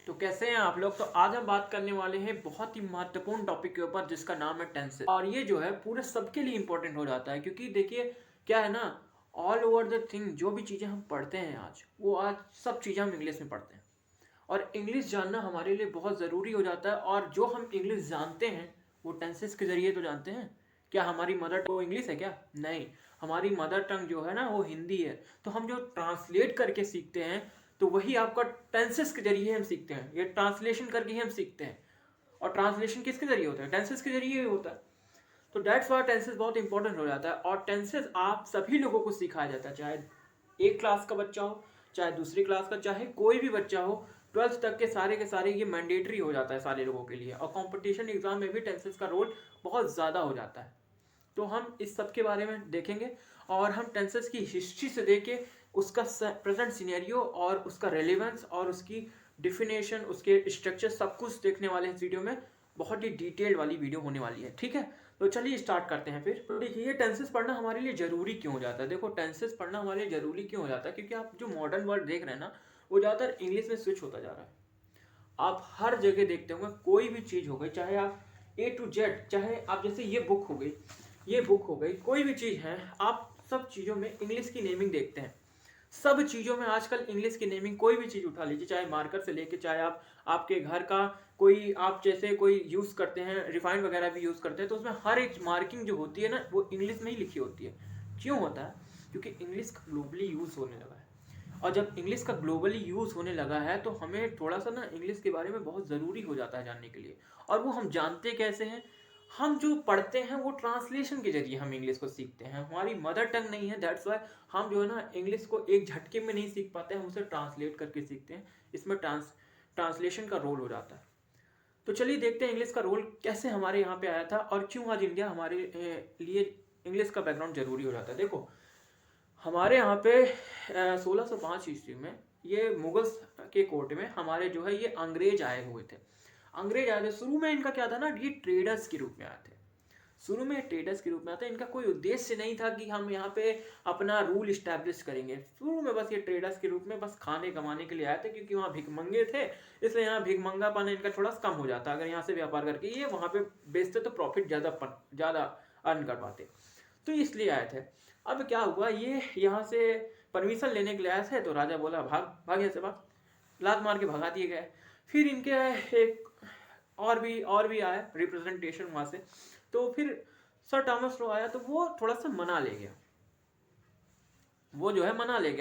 तो कैसे हैं आप लोग। तो आज हम बात करने वाले हैं बहुत ही महत्वपूर्ण टॉपिक के ऊपर जिसका नाम है टेंसेस। और ये जो है पूरे सबके लिए इंपॉर्टेंट हो जाता है, क्योंकि देखिए क्या है ना, ऑल ओवर द थिंग जो भी चीज़ें हम पढ़ते हैं आज, वो आज सब चीज़ें हम इंग्लिश में पढ़ते हैं। और इंग्लिश जानना हमारे लिए बहुत ज़रूरी हो जाता है। और जो हम इंग्लिश जानते हैं वो टेंसेस के ज़रिए तो जानते हैं। क्या हमारी मदर टंग इंग्लिश है क्या? नहीं, हमारी मदर टंग जो है ना वो हिंदी है। तो हम जो ट्रांसलेट करके सीखते हैं तो वही आपका टेंसेस के जरिए हम सीखते हैं। ये ट्रांसलेशन करके ही हम सीखते हैं। और ट्रांसलेशन किसके जरिए होता है? टेंसेस के जरिए ही होता है। तो डेट्स वाई टेंसेस बहुत इंपॉर्टेंट हो जाता है। और टेंसेस आप सभी लोगों को सिखाया जाता है, चाहे एक क्लास का बच्चा हो, चाहे दूसरी क्लास का, चाहे कोई भी बच्चा हो। 12th तक के सारे ये मैंडेटरी हो जाता है सारे लोगों के लिए। और कंपटीशन एग्जाम में भी टेंसेस का रोल बहुत ज़्यादा हो जाता है। तो हम इस सब के बारे में देखेंगे और हम टेंसेस की हिस्ट्री से देखे उसका प्रेजेंट सिनेरियो और उसका रेलेवेंस और उसकी डिफिनेशन, उसके स्ट्रक्चर, सब कुछ देखने वाले हैं इस वीडियो में। बहुत ही डिटेल्ड वाली वीडियो होने वाली है, ठीक है। तो चलिए स्टार्ट करते हैं फिर। तो देखिए ये टेंसेस पढ़ना हमारे लिए ज़रूरी क्यों हो जाता है। देखो टेंसेस पढ़ना हमारे लिए ज़रूरी क्यों हो जाता है, क्योंकि आप जो मॉडर्न वर्ल्ड देख रहे हैं ना, वो ज़्यादातर इंग्लिश में स्विच होता जा रहा है। आप हर जगह देखते होंगे, कोई भी चीज़ हो गई, चाहे आप A to Z, चाहे आप जैसे ये बुक हो गई, ये बुक हो गई, कोई भी चीज़ है, आप सब चीज़ों में इंग्लिश की नेमिंग देखते हैं। सब चीज़ों में आजकल इंग्लिश की नेमिंग, कोई भी चीज़ उठा लीजिए, चाहे मार्कर से लेके, चाहे आप आपके घर का कोई, आप जैसे कोई यूज़ करते हैं, रिफाइंड वगैरह भी यूज़ करते हैं, तो उसमें हर एक मार्किंग जो होती है ना, वो इंग्लिश में ही लिखी होती है। क्यों होता है? क्योंकि इंग्लिश का ग्लोबली यूज़ होने लगा है। और जब इंग्लिश का ग्लोबली यूज़ होने लगा है तो हमें थोड़ा सा ना इंग्लिश के बारे में बहुत ज़रूरी हो जाता है जानने के लिए। और वो हम जानते कैसे हैं? हम जो पढ़ते हैं वो ट्रांसलेशन के जरिए हम इंग्लिश को सीखते हैं। हमारी मदर टंग नहीं है, दैट्स वाई हम जो है ना इंग्लिश को एक झटके में नहीं सीख पाते, हम उसे ट्रांसलेट करके सीखते हैं। इसमें ट्रांसलेशन का रोल हो जाता है। तो चलिए देखते हैं इंग्लिश का रोल कैसे हमारे यहाँ पे आया था और क्यों आज इंडिया हमारे लिए इंग्लिश का बैकग्राउंड जरूरी हो जाता है। देखो हमारे यहाँ पे 1605 ईस्वी में ये मुगल्स के कोर्ट में हमारे जो है ये अंग्रेज आए हुए थे। अंग्रेज आए थे, शुरू में इनका क्या था ना, ये ट्रेडर्स के रूप में आए थे। शुरू में ट्रेडर्स के रूप में आते, इनका कोई उद्देश्य नहीं था कि हम यहाँ पे अपना रूल इस्टेब्लिश करेंगे। शुरू में बस ये ट्रेडर्स के रूप में बस खाने कमाने के लिए आए थे, क्योंकि वहाँ भिखमंगे थे, इसलिए यहाँ भिखमंगापन इनका थोड़ा कम हो जाता। अगर यहाँ से व्यापार करके ये वहाँ पे बेचते तो प्रॉफिट ज़्यादा अर्न कर पाते, तो इसलिए आए थे। अब क्या हुआ, ये यहाँ से परमिशन लेने के लिए आए थे, तो राजा बोला भाग भाग यहाँ से भाग, लात मार के भगा दिए गए। फिर इनके एक और भी आया रिप्रेजेंटेशन वहाँ से, तो फिर सर थॉमस लो आया, तो वो थोड़ा सा मना ले गया। वो जो है मना ले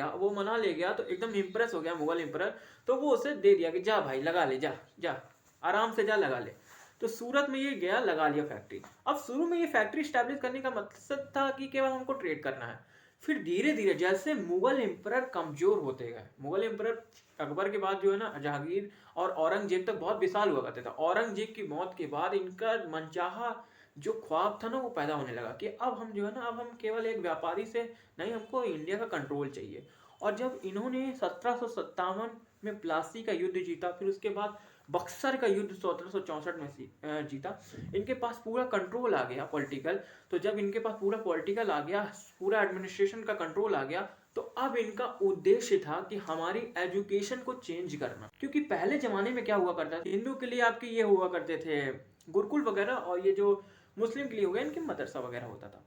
गया तो एकदम इम्प्रेस हो गया मुगल एम्परर। तो वो उसे दे दिया कि जा भाई लगा ले, जा जा आराम से जा लगा ले। तो सूरत में ये गया, लगा लिया फैक्ट्री। अब शुरू में ये फैक्ट्री स्टैब्लिश करने का मकसद था कि केवल हमको ट्रेड करना है। फिर धीरे धीरे जैसे मुगल एम्परर कमजोर होते गए, मुगल एम्परर अकबर के बाद जो है ना जहांगीर और औरंगजेब तक बहुत विशाल हुआ करते थे। औरंगजेब की मौत के बाद इनका मनचाहा जो ख्वाब था ना वो पैदा होने लगा कि अब हम जो है ना, अब हम केवल एक व्यापारी से नहीं, हमको इंडिया का कंट्रोल चाहिए। और जब इन्होंने 1757 में प्लासी का युद्ध जीता, फिर उसके बाद बक्सर का युद्ध 1764 में जीता, इनके पास पूरा कंट्रोल आ गया पॉलिटिकल। तो जब इनके पास पूरा पॉलिटिकल आ गया, पूरा एडमिनिस्ट्रेशन का कंट्रोल आ गया, तो अब इनका उद्देश्य था कि हमारी एजुकेशन को चेंज करना। क्योंकि पहले जमाने में क्या हुआ करता था, हिंदू के लिए आपके ये हुआ करते थे गुरुकुल वगैरह, और ये जो मुस्लिम के लिए हो गया इनके मदरसा वगैरह होता था,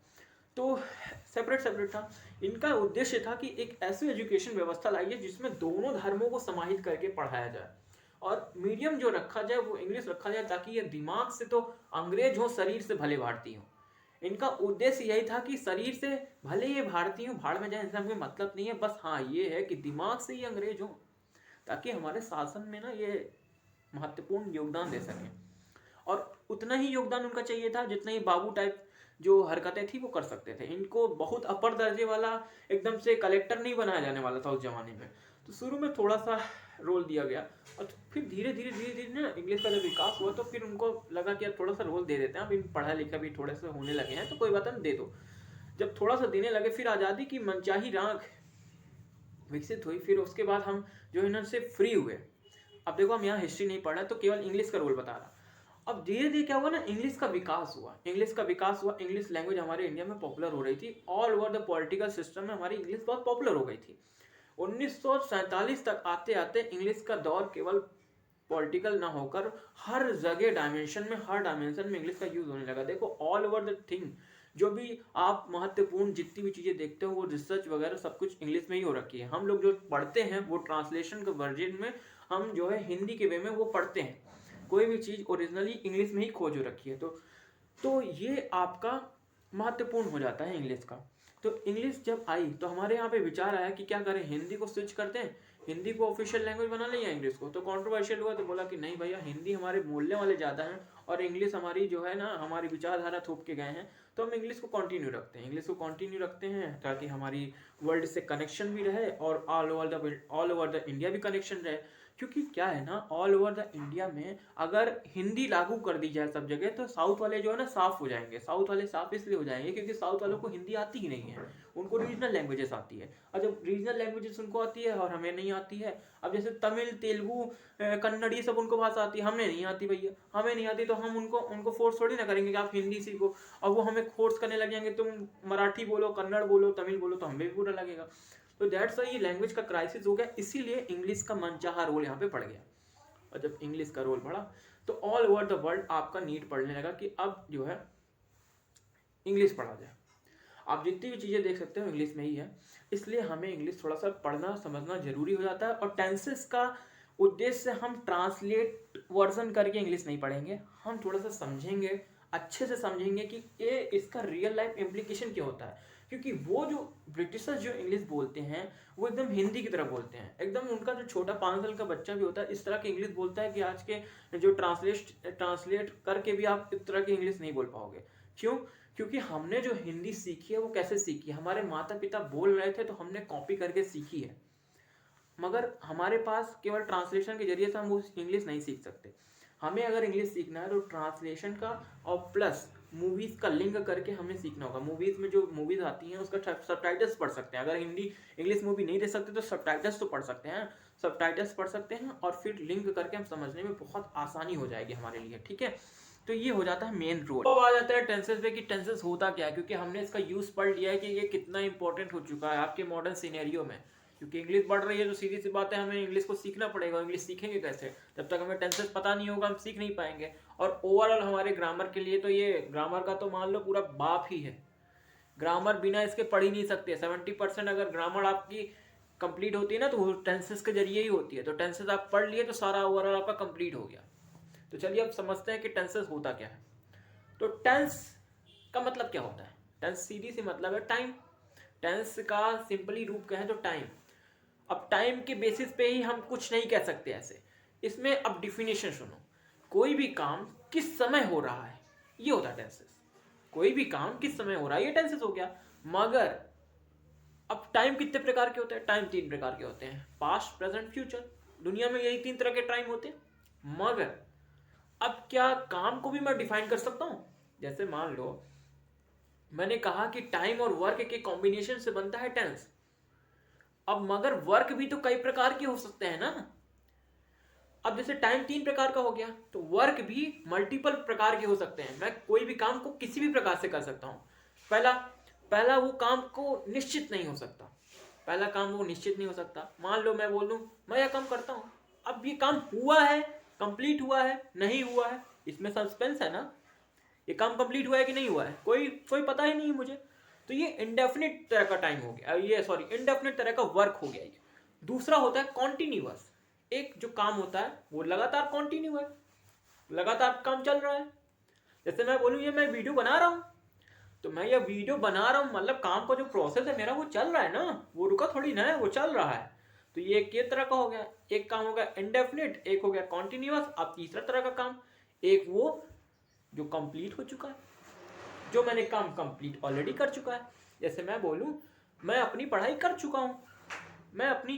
तो सेपरेट सेपरेट था। इनका उद्देश्य था कि एक ऐसी एजुकेशन व्यवस्था लाइए जिसमें दोनों धर्मों को समाहित करके पढ़ाया जाए, और मीडियम जो रखा जाए वो इंग्लिश रखा जाए, ताकि ये दिमाग से तो अंग्रेज हो, शरीर से भले भारतीय हो। इनका उद्देश्य यही था कि शरीर से भले ये भारतीय हो, भाड़ में जाए, इनसे हमें मतलब नहीं है, बस हाँ ये है कि दिमाग से ये अंग्रेज हो, ताकि हमारे शासन में ना ये महत्वपूर्ण योगदान दे सकें। और उतना ही योगदान उनका चाहिए था जितना ही बाबू टाइप जो हरकतें थी वो कर सकते थे। इनको बहुत अपर दर्जे वाला एकदम से कलेक्टर नहीं बनाया जाने वाला था उस जमाने में। तो शुरू में थोड़ा सा रोल दिया गया, और फिर धीरे धीरे ना इंग्लिश का जब विकास हुआ तो फिर उनको लगा कि अब थोड़ा सा रोल दे देते हैं, अब इन पढ़ा लिखा भी थोड़े से होने लगे हैं तो कोई बात नहीं, दे दो। जब थोड़ा सा देने लगे, फिर आज़ादी की मनचाही राह विकसित हुई। फिर उसके बाद हम जो इनसे फ्री हुए। अब देखो हम यहाँ हिस्ट्री नहीं पढ़ रहे, तो केवल इंग्लिश का रोल बता रहा। अब धीरे धीरे क्या हुआ ना, इंग्लिश का विकास हुआ, इंग्लिश लैंग्वेज हमारे इंडिया में पॉपुलर हो रही थी। All over the political system में हमारी इंग्लिश बहुत पॉपुलर हो गई थी। 1947 तक आते आते इंग्लिश का दौर केवल पॉलिटिकल ना होकर हर जगह डायमेंशन में, हर डायमेंशन में इंग्लिश का यूज होने लगा। देखो ऑल ओवर द थिंग, जो भी आप महत्वपूर्ण जितनी भी चीजें देखते हो वो रिसर्च वगैरह सब कुछ इंग्लिश में ही हो रखी है। हम लोग जो पढ़ते हैं वो ट्रांसलेशन के वर्जन में हम जो है हिंदी के वे में वो पढ़ते हैं। कोई भी चीज ओरिजिनली इंग्लिश में ही खोज हो रखी है। तो ये आपका महत्वपूर्ण हो जाता है इंग्लिश का। तो इंग्लिश जब आई तो हमारे यहाँ पे विचार आया कि क्या करें, हिंदी को स्विच करते हैं, हिंदी को ऑफिशियल लैंग्वेज बना लें या इंग्लिश को। तो कंट्रोवर्शियल हुआ, तो बोला कि नहीं भैया, हिंदी हमारे बोलने वाले ज़्यादा हैं और इंग्लिश हमारी जो है ना, हमारी विचारधारा थोप के गए हैं, तो हम इंग्लिश को कंटिन्यू रखते हैं। इंग्लिश को कंटिन्यू रखते हैं ताकि हमारी वर्ल्ड से कनेक्शन भी रहे और ऑल ओवर द इंडिया भी कनेक्शन रहे। क्योंकि क्या है ना, ऑल ओवर द इंडिया में अगर हिंदी लागू कर दी जाए सब जगह तो साउथ वाले जो है ना साफ हो जाएंगे। साउथ वाले साफ इसलिए हो जाएंगे क्योंकि साउथ वालों को हिंदी आती ही नहीं है, उनको रीजनल लैंग्वेजेस आती है। और जब रीजनल लैंग्वेजेस उनको आती है और हमें नहीं आती है, अब जैसे तमिल, तेलुगु, कन्नड़, ये सब उनको भाषा आती है, हमें नहीं आती भैया, हमें नहीं आती, तो हम उनको फोर्स थोड़ी ना करेंगे कि आप हिंदी सीखो। और वो हमें फोर्स करने लग जाएंगे, तुम मराठी बोलो, कन्नड़ बोलो, तमिल बोलो, तो हमें भी बुरा लगेगा। तो दैट्स वाई ये लैंग्वेज का क्राइसिस हो गया, इसीलिए इंग्लिश का मनचाहा रोल यहाँ पे पड़ गया। और जब इंग्लिश का रोल बढ़ा तो ऑल ओवर द वर्ल्ड आपका नीड पड़ने लगा कि अब जो है इंग्लिश पढ़ा जाए। आप जितनी भी चीज़ें देख सकते हो इंग्लिश में ही है, इसलिए हमें इंग्लिश थोड़ा सा पढ़ना समझना जरूरी हो जाता है। और टेंसेस का उद्देश्य हम ट्रांसलेट वर्जन करके इंग्लिश नहीं पढ़ेंगे, हम थोड़ा सा समझेंगे, अच्छे से समझेंगे कि ये इसका रियल लाइफ इम्प्लीकेशन क्या होता है। क्योंकि वो जो ब्रिटिशर्स जो इंग्लिश बोलते हैं वो एकदम हिंदी की तरह बोलते हैं, एकदम उनका जो छोटा 5 साल का बच्चा भी होता है इस तरह की इंग्लिश बोलता है कि आज के जो ट्रांसलेट करके भी आप इस तरह की इंग्लिश नहीं बोल पाओगे। क्यों? क्योंकि हमने जो हिंदी सीखी है वो कैसे सीखी है, हमारे माता पिता बोल रहे थे तो हमने कॉपी करके सीखी है। मगर हमारे पास केवल ट्रांसलेशन के जरिए से हम उस इंग्लिश नहीं सीख सकते। हमें अगर इंग्लिश सीखना है तो ट्रांसलेशन का और प्लस मूवीज़ का लिंक करके हमें सीखना होगा। मूवीज़ में जो मूवीज़ आती हैं उसका सबटाइटल्स पढ़ सकते हैं। अगर हिंदी इंग्लिश मूवी नहीं देख सकते तो सबटाइटल्स तो पढ़ सकते हैं, सबटाइटल्स पढ़ सकते हैं और फिर लिंक करके हम समझने में बहुत आसानी हो जाएगी हमारे लिए। ठीक है, तो ये हो जाता है मेन रोल। अब आ जाता है टेंसेस पे कि टेंसेस होता क्या है, क्योंकि हमने इसका यूज़ पढ़ लिया है कि ये कितना इंपॉर्टेंट हो चुका है आपके मॉडर्न सिनेरियो में। क्योंकि इंग्लिश बढ़ रही है तो सीधी सी बात है हमें इंग्लिश को सीखना पड़ेगा। इंग्लिश सीखेंगे कैसे? जब तक हमें टेंसेस पता नहीं होगा हम सीख नहीं पाएंगे। और ओवरऑल हमारे ग्रामर के लिए तो ये ग्रामर का तो मान लो पूरा बाप ही है। ग्रामर बिना इसके पढ़ ही नहीं सकते। 70% अगर ग्रामर आपकी कंप्लीट होती है ना तो वो टेंसेस के जरिए ही होती है। तो टेंसेस आप पढ़ लिए तो सारा ओवरऑल आपका कंप्लीट हो गया। तो चलिए अब समझते हैं कि टेंसेस होता क्या है। तो टेंस का मतलब क्या होता है? टेंस सीधी सी मतलब है टाइम। टेंस का सिंपली रूप कहें तो टाइम। अब टाइम के बेसिस पे ही हम कुछ नहीं कह सकते ऐसे। इसमें अब डिफिनेशन सुनो, कोई भी काम किस समय हो रहा है ये होता है टेंसेस। कोई भी काम किस समय हो रहा है ये टेंसेस हो गया। मगर अब टाइम कितने प्रकार के होते हैं? टाइम 3 प्रकार के होते हैं, पास्ट, प्रेजेंट, फ्यूचर। दुनिया में यही 3 तरह के टाइम होते हैं। मगर अब क्या काम को भी मैं डिफाइन कर सकता हूं? जैसे मान लो मैंने कहा कि टाइम और वर्क के कॉम्बिनेशन से बनता है टेंस। अब मगर वर्क भी तो कई प्रकार के हो सकते हैं ना। अब जैसे टाइम 3 प्रकार का हो गया तो वर्क भी मल्टीपल प्रकार के हो सकते हैं। मैं कोई भी काम को किसी भी प्रकार से कर सकता हूं। पहला वो काम को निश्चित नहीं हो सकता। पहला काम वो निश्चित नहीं हो सकता। मान लो मैं बोलूं मैं यह काम करता हूं, अब ये काम हुआ है, कंप्लीट हुआ है, नहीं हुआ है, इसमें सस्पेंस है ना। ये काम कंप्लीट हुआ है कि नहीं हुआ है कोई पता ही नहीं है मुझे। तो ये इंडेफिनिट तरह का टाइम हो गया, इंडेफिनिट तरह का वर्क हो गया ये। दूसरा होता है कॉन्टिन्यूअस। एक जो काम होता है वो लगातार कॉन्टिन्यू है, लगातार काम चल रहा है। जैसे मैं बोलूँ ये मैं वीडियो बना रहा हूँ, तो मैं ये वीडियो बना रहा हूँ मतलब काम का जो प्रोसेस है मेरा वो चल रहा है ना, वो रुका थोड़ी ना है, वो चल रहा है। तो ये एक तरह का हो गया। एक काम हो गया इंडेफिनिट, एक हो गया कॉन्टिन्यूअस। अब तीसरा तरह का काम, एक वो जो कंप्लीट हो चुका है, जो मैंने काम कंप्लीट ऑलरेडी कर चुका है। जैसे मैं बोलूँ मैं अपनी पढ़ाई कर चुका हूँ, मैं अपनी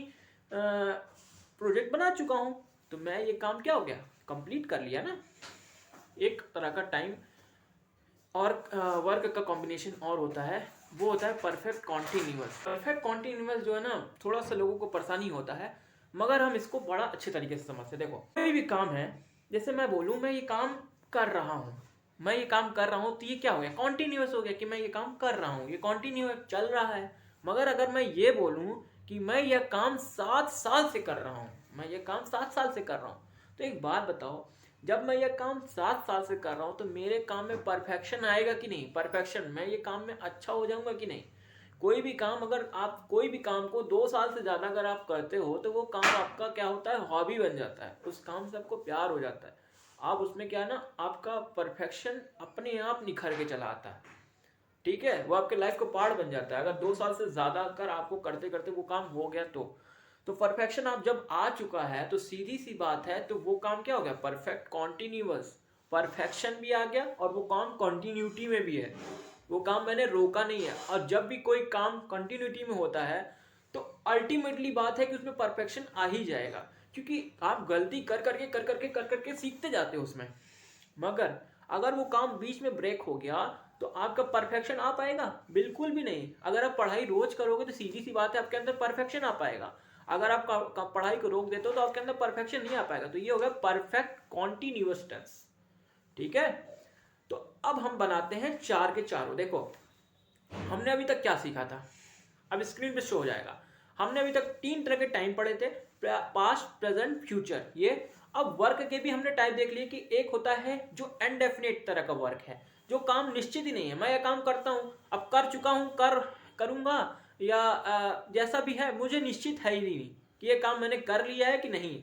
प्रोजेक्ट बना चुका हूँ, तो मैं ये काम क्या हो गया, कंप्लीट कर लिया ना। एक तरह का टाइम और वर्क का कॉम्बिनेशन और होता है, वो होता है परफेक्ट कॉन्टिन्यूअस। परफेक्ट कॉन्टिन्यूअस जो है ना थोड़ा सा लोगों को परेशानी होता है, मगर हम इसको बड़ा अच्छे तरीके से समझते हैं। देखो कोई भी काम है, जैसे मैं बोलूँ मैं ये काम कर रहा हूँ, मैं ये काम कर रहा हूँ, तो ये क्या हो गया, कॉन्टिन्यूअस हो गया कि मैं ये काम कर रहा हूँ, ये कॉन्टिन्यू चल रहा है। मगर अगर मैं ये बोलूँ कि मैं यह काम 7 साल से कर रहा हूँ, मैं ये काम 7 साल से कर रहा हूँ, तो एक बात बताओ, जब मैं ये काम 7 साल से कर रहा हूँ तो मेरे काम में परफेक्शन आएगा कि नहीं? परफेक्शन, मैं ये काम में अच्छा हो जाऊंगा कि नहीं? कोई भी काम, अगर आप कोई भी काम को 2 साल से ज़्यादा अगर आप करते हो तो वो काम आपका क्या होता है, हॉबी बन जाता है, उस काम से आपको प्यार हो जाता है। आप उसमें क्या है ना, आपका परफेक्शन अपने आप निखर के चला आता है, ठीक है, वो आपके लाइफ को पार्ट बन जाता है। अगर 2 साल से ज़्यादा अगर आपको करते करते वो काम हो गया तो परफेक्शन आप जब आ चुका है तो सीधी सी बात है, तो वो काम क्या हो गया, परफेक्ट कॉन्टिन्यूअस। परफेक्शन भी आ गया और वो काम कंटिन्यूटी में भी है, वो काम मैंने रोका नहीं है। और जब भी कोई काम कंटिन्यूटी में होता है तो अल्टीमेटली बात है कि उसमें परफेक्शन आ ही जाएगा, क्योंकि आप गलती कर करके सीखते जाते हो उसमें। मगर अगर वो काम बीच में ब्रेक हो गया तो आपका परफेक्शन आ पाएगा? बिल्कुल भी नहीं। अगर आप पढ़ाई रोज करोगे तो सीधी सी बात है आपके अंदर परफेक्शन आ पाएगा। अगर आप पढ़ाई को रोक देते हो तो आपके अंदर परफेक्शन नहीं आ पाएगा। तो ये हो गया परफेक्ट कॉन्टिन्यूअस टेंस, ठीक है। तो अब हम बनाते हैं चार के चारों। देखो, हमने अभी तक क्या सीखा था, अब स्क्रीन पे शो हो जाएगा। हमने अभी तक 3 तरह के टाइम पढ़े थे, पास्ट, प्रेजेंट, फ्यूचर, ये। अब वर्क के भी हमने टाइप देख लिए कि एक होता है जो इनडेफिनेट तरह का वर्क है, जो काम निश्चित ही नहीं है, मैं ये काम करता हूँ, अब कर चुका हूँ, करूँगा या जैसा भी है, मुझे निश्चित है ही नहीं कि ये काम मैंने कर लिया है कि नहीं।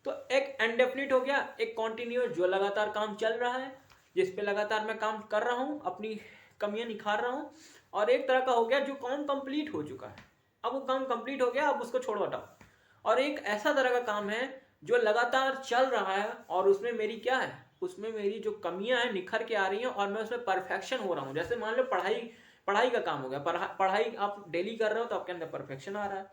तो एक इनडेफिनिट हो गया, एक कॉन्टिन्यूअस जो लगातार काम चल रहा है, जिस पे लगातार मैं काम कर रहा हूँ, अपनी कमियां निखार रहा हूँ। और एक तरह का हो गया जो काम कंप्लीट हो चुका है, अब वो काम कंप्लीट हो गया, अब उसको छोड़ो हटाओ। और एक ऐसा तरह का काम है जो लगातार चल रहा है और उसमें मेरी क्या है, उसमें मेरी जो कमियां हैं निखर के आ रही हैं और मैं उसमें परफेक्शन हो रहा हूँ। जैसे मान लो पढ़ाई का काम हो गया, पढ़ाई आप डेली कर रहे हो तो आपके अंदर परफेक्शन आ रहा है,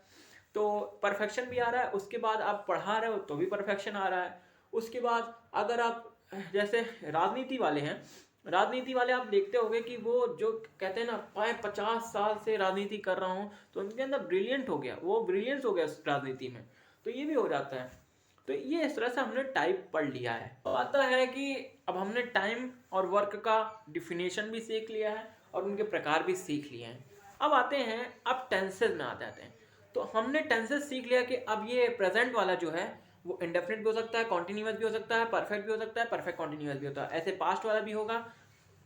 तो परफेक्शन भी आ रहा है। उसके बाद आप पढ़ा रहे हो तो भी परफेक्शन आ रहा है। उसके बाद अगर आप जैसे राजनीति वाले हैं, राजनीति वाले आप देखते होंगे कि वो जो कहते हैं ना, मैं 50 साल से राजनीति कर रहा हूँ, तो उनके अंदर ब्रिलियंट हो गया, वो ब्रिलियंस हो गया उस राजनीति में। तो ये भी हो जाता है। तो ये इस तरह से हमने टाइप पढ़ लिया है। तो आता है कि अब हमने टाइम और वर्क का डिफिनेशन भी सीख लिया है और उनके प्रकार भी सीख लिए हैं। अब आते हैं, अब टेंसेज में आ जाते हैं। तो हमने टेंसेज सीख लिया कि अब ये प्रेजेंट वाला जो है वो इंडेफिनिट भी हो सकता है, कॉन्टिन्यूअस भी हो सकता है, परफेक्ट भी हो सकता है, परफेक्ट कॉन्टिन्यूअस भी होता है। ऐसे पास्ट वाला भी होगा,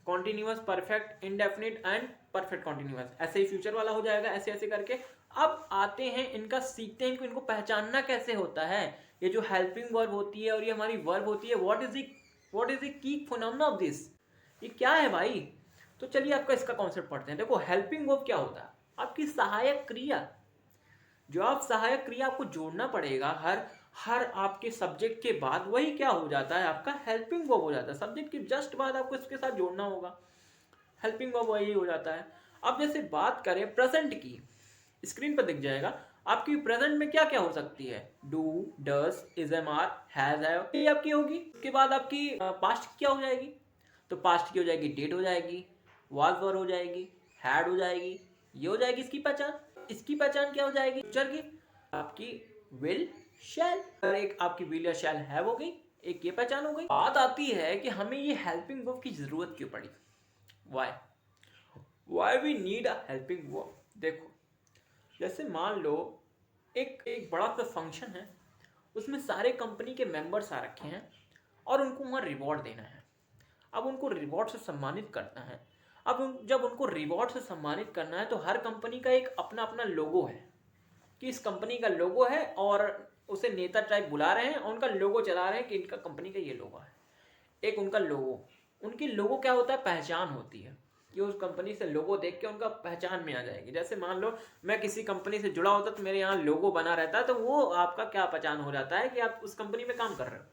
continuous, perfect, indefinite and perfect continuous. ऐसे ही फ्यूचर वाला हो जाएगा, ऐसे ऐसे करके। अब आते हैं इनका, सीखते हैं कि इनको पहचानना कैसे होता है। ये जो हेल्पिंग वर्ब होती है और ये हमारी वर्ब होती है, what is the key phenomena of this, ये क्या है भाई? तो चलिए आपका इसका कॉन्सेप्ट पढ़ते हैं। देखो, हेल्पिंग वर्ब क्या होता है, आपकी सहायक क्रिया। जो आप सहायक क्रिया आपको जोड़ना पड़ेगा हर हर आपके सब्जेक्ट के बाद, वही क्या हो जाता है, आपका हेल्पिंग वर्ब हो जाता है। सब्जेक्ट के जस्ट बाद आपको इसके साथ जोड़ना होगा, हेल्पिंग वर्ब वही हो जाता है। अब जैसे बात करें प्रेजेंट की, स्क्रीन पर दिख जाएगा आपकी प्रेजेंट में क्या क्या हो सकती है, do, does, is, am, are, has, have, ये आपकी होगी। उसके बाद आपकी पास्ट क्या हो जाएगी, तो पास्ट की हो जाएगी डेट, हो जाएगी वाज, वर हो जाएगी, हैड हो जाएगी, ये हो जाएगी इसकी पहचान। इसकी पहचान क्या हो जाएगी फ्यूचर की, आपकी विल, शैल। और एक आपकी विल या शैल हैव हो गई, एक ये पहचान हो गई। बात आती है कि हमें ये हेल्पिंग वर्ब की जरूरत क्यों पड़ी, why we need a helping verb. देखो, जैसे मान लो एक बड़ा सा फंक्शन है, उसमें सारे कंपनी के मेंबर्स आ रखे हैं और उनको वहाँ रिवॉर्ड देना है। अब उनको रिवॉर्ड से सम्मानित करना है। जब उनको रिवॉर्ड से सम्मानित करना है तो हर कंपनी का एक अपना अपना लोगो है, कि इस कंपनी का लोगो है और उसे नेता टाइप बुला रहे हैं और उनका लोगो चला रहे हैं कि इनका कंपनी का ये लोगो है। एक उनका लोगो, उनकी लोगो क्या होता है, पहचान होती है, कि उस कंपनी से लोगो देख के उनका पहचान में आ जाएगी। जैसे मान लो मैं किसी कंपनी से जुड़ा होता तो मेरे यहाँ लोगो बना रहता है, तो वो आपका क्या पहचान हो जाता है कि आप उस कंपनी में काम कर रहे हो।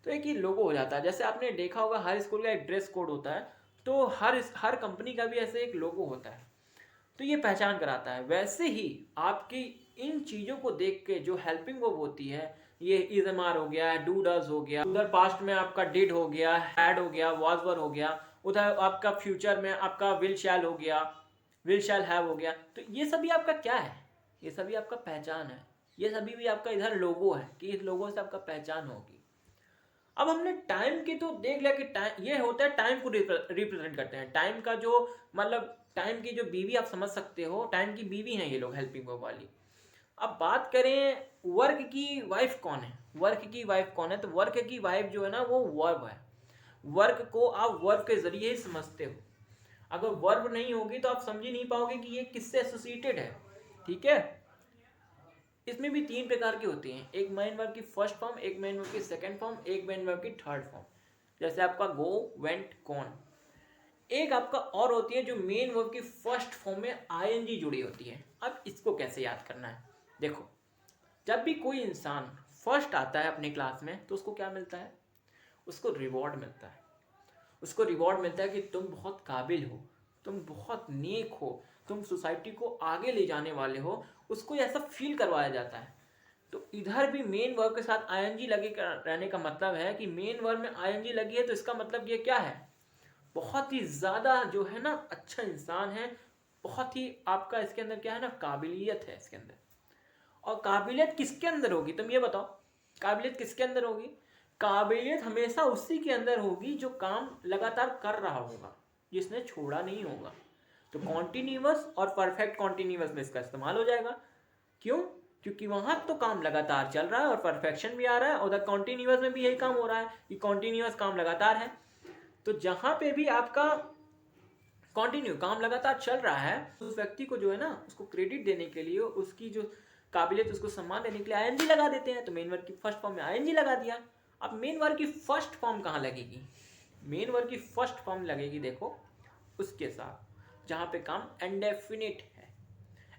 तो एक ही लोगो हो जाता है। जैसे आपने देखा होगा हर स्कूल का एक ड्रेस कोड होता है, तो हर कंपनी का भी ऐसे एक लोगो होता है, तो ये पहचान कराता है। वैसे ही आपकी इन चीज़ों को देख के जो हेल्पिंग वर्ब होती है, ये इज, एम, आर हो गया, डू, डज हो गया, उधर पास्ट में आपका डिड हो गया, हैड हो गया, वाज, वर हो गया, उधर आपका फ्यूचर में आपका विल शैल हो गया, विल शैल हैव हो गया। तो ये सभी आपका क्या है, ये सभी आपका पहचान है। ये सभी भी आपका इधर लोगो है, कि इस लोगो से आपका पहचान होगी। अब हमने टाइम की तो देख लिया कि टाइम ये होता है, टाइम को रिप्रेजेंट करते हैं। टाइम का जो मतलब टाइम की जो बीवी आप समझ सकते हो, टाइम की बीवी हैं ये लोग, हेल्पिंग वर्ब वाली। अब बात करें वर्क की वाइफ कौन है, वर्क की वाइफ कौन है, तो वर्क की वाइफ जो है ना वो वर्ब है। वर्क को आप वर्ब के जरिए ही समझते हो, अगर वर्ब नहीं होगी तो आप समझ ही नहीं पाओगे कि ये किससे एसोसिएटेड है। ठीक है, इसमें भी 3 प्रकार की होती हैं, एक मेन वर्ब की फर्स्ट फॉर्म, एक मेन वर्ब की सेकंड फॉर्म, एक मेन वर्ब की थर्ड फॉर्म। जैसे आपका गो, वेंट, गॉन। एक आपका और होती है जो मेन वर्ब की फर्स्ट फॉर्म में आईएनजी जुड़ी होती है। अब इसको कैसे याद करना है, देखो जब भी कोई इंसान फर्स्ट आता है अपनी क्लास में तो उसको क्या मिलता है, उसको रिवॉर्ड मिलता है। उसको रिवॉर्ड मिलता है कि तुम बहुत काबिल हो, तुम बहुत नेक हो, तुम सोसाइटी को आगे ले जाने वाले हो, उसको ऐसा फील करवाया जाता है। तो इधर भी मेन वर्ब के साथ आईएनजी लगे रहने का मतलब है कि मेन वर्ब में आईएनजी लगी है तो इसका मतलब ये क्या है, बहुत ही ज़्यादा जो है ना अच्छा इंसान है, बहुत ही आपका इसके अंदर क्या है ना काबिलियत है इसके अंदर। और काबिलियत किसके अंदर होगी, तुम ये बताओ, काबिलियत किसके अंदर होगी, काबिलियत हमेशा उसी के अंदर होगी जो काम लगातार कर रहा होगा, जिसने छोड़ा नहीं होगा। तो कॉन्टिन्यूअस और परफेक्ट कॉन्टिन्यूअस में इसका इस्तेमाल हो जाएगा। क्यों, क्योंकि वहां तो काम लगातार चल रहा है और परफेक्शन भी आ रहा है, उधर कॉन्टिन्यूअस में भी यही काम हो रहा है कि कॉन्टिन्यूअस काम लगातार है। तो जहां पे भी आपका कॉन्टिन्यू काम लगातार चल रहा है, उस व्यक्ति को जो है ना उसको क्रेडिट देने के लिए, उसकी जो काबिलियत, उसको सम्मान देने के लिए आईएनजी लगा देते हैं। तो मेन वर्ब की फर्स्ट फॉर्म में आईएनजी लगा दिया। अब मेन वर्ब की फर्स्ट फॉर्म कहाँ लगेगी, मेन वर्ब की फर्स्ट फॉर्म लगेगी देखो उसके साथ जहाँ पे काम इंडेफिनिट है।